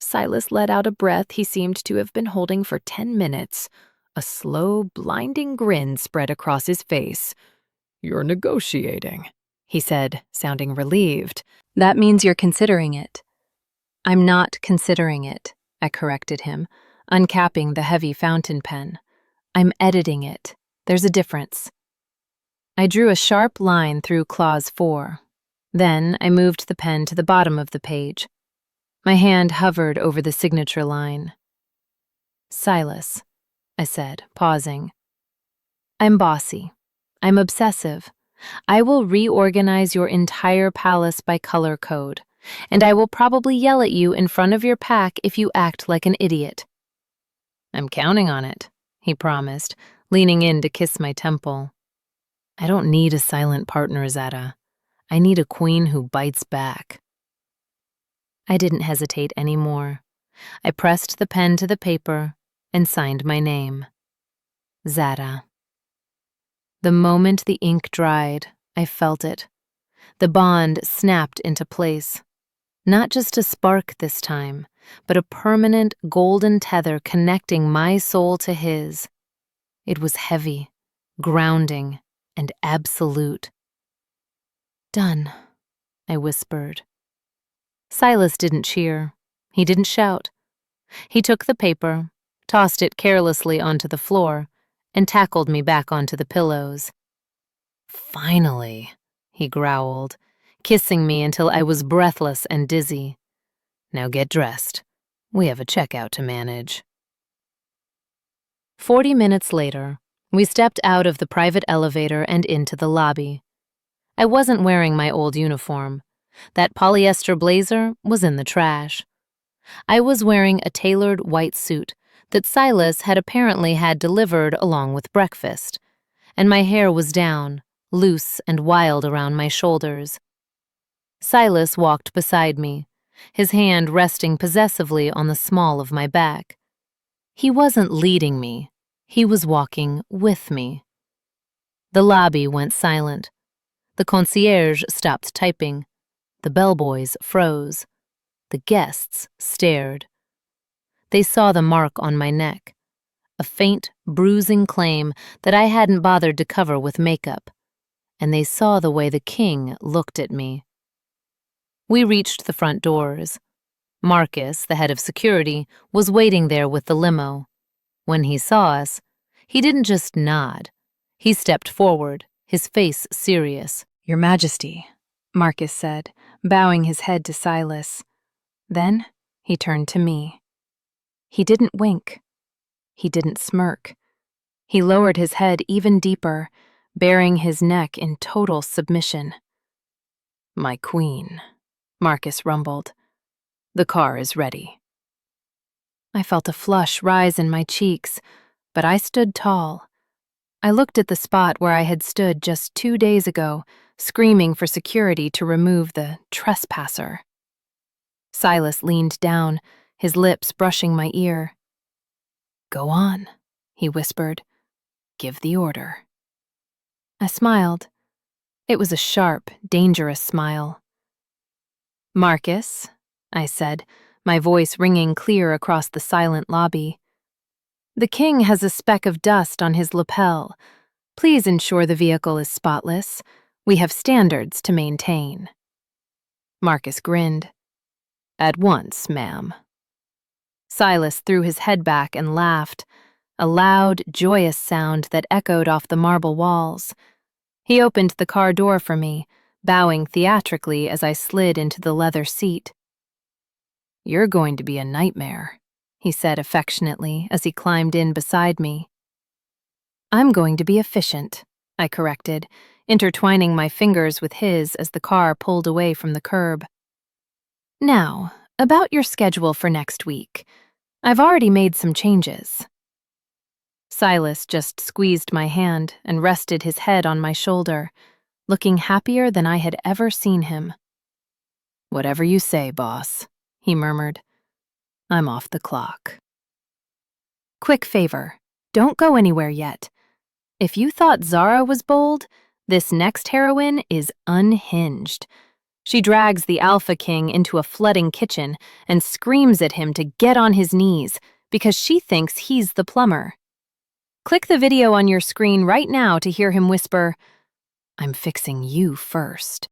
Silas let out a breath he seemed to have been holding for 10 minutes. A slow, blinding grin spread across his face. "You're negotiating," he said, sounding relieved. "That means you're considering it." "I'm not considering it," I corrected him, uncapping the heavy fountain pen. "I'm editing it. There's a difference." I drew a sharp line through clause 4. Then I moved the pen to the bottom of the page. My hand hovered over the signature line. "Silas," I said, pausing. "I'm bossy. I'm obsessive. I will reorganize your entire palace by color code, and I will probably yell at you in front of your pack if you act like an idiot." "I'm counting on it," he promised, leaning in to kiss my temple. "I don't need a silent partner, Zara. I need a queen who bites back." I didn't hesitate anymore. I pressed the pen to the paper and signed my name. Zara. The moment the ink dried, I felt it. The bond snapped into place. Not just a spark this time, but a permanent golden tether connecting my soul to his. It was heavy, grounding, and absolute. "Done," I whispered. Silas didn't cheer. He didn't shout. He took the paper, tossed it carelessly onto the floor, and tackled me back onto the pillows. "Finally," he growled, kissing me until I was breathless and dizzy. "Now get dressed. We have a checkout to manage." 40 minutes later, we stepped out of the private elevator and into the lobby. I wasn't wearing my old uniform. That polyester blazer was in the trash. I was wearing a tailored white suit that Silas had apparently had delivered along with breakfast, and my hair was down, loose and wild around my shoulders. Silas walked beside me, his hand resting possessively on the small of my back. He wasn't leading me, he was walking with me. The lobby went silent. The concierge stopped typing. The bellboys froze. The guests stared. They saw the mark on my neck, a faint, bruising claim that I hadn't bothered to cover with makeup, and they saw the way the king looked at me. We reached the front doors. Marcus, the head of security, was waiting there with the limo. When he saw us, he didn't just nod. He stepped forward, his face serious. "Your Majesty," Marcus said, bowing his head to Silas. Then he turned to me. He didn't wink. He didn't smirk. He lowered his head even deeper, baring his neck in total submission. "My queen," Marcus rumbled. "The car is ready." I felt a flush rise in my cheeks, but I stood tall. I looked at the spot where I had stood just 2 days ago, screaming for security to remove the trespasser. Silas leaned down, his lips brushing my ear. "Go on," he whispered. "Give the order." I smiled. It was a sharp, dangerous smile. "Marcus," I said, my voice ringing clear across the silent lobby. "The king has a speck of dust on his lapel. Please ensure the vehicle is spotless. We have standards to maintain." Marcus grinned. "At once, ma'am." Silas threw his head back and laughed, a loud, joyous sound that echoed off the marble walls. He opened the car door for me, bowing theatrically as I slid into the leather seat. "You're going to be a nightmare," he said affectionately as he climbed in beside me. "I'm going to be efficient," I corrected, intertwining my fingers with his as the car pulled away from the curb. "Now, about your schedule for next week. I've already made some changes." Silas just squeezed my hand and rested his head on my shoulder, looking happier than I had ever seen him. "Whatever you say, boss," he murmured. "I'm off the clock." "Quick favor, don't go anywhere yet. If you thought Zara was bold, this next heroine is unhinged. She drags the Alpha King into a flooding kitchen and screams at him to get on his knees because she thinks he's the plumber. Click the video on your screen right now to hear him whisper, "I'm fixing you first."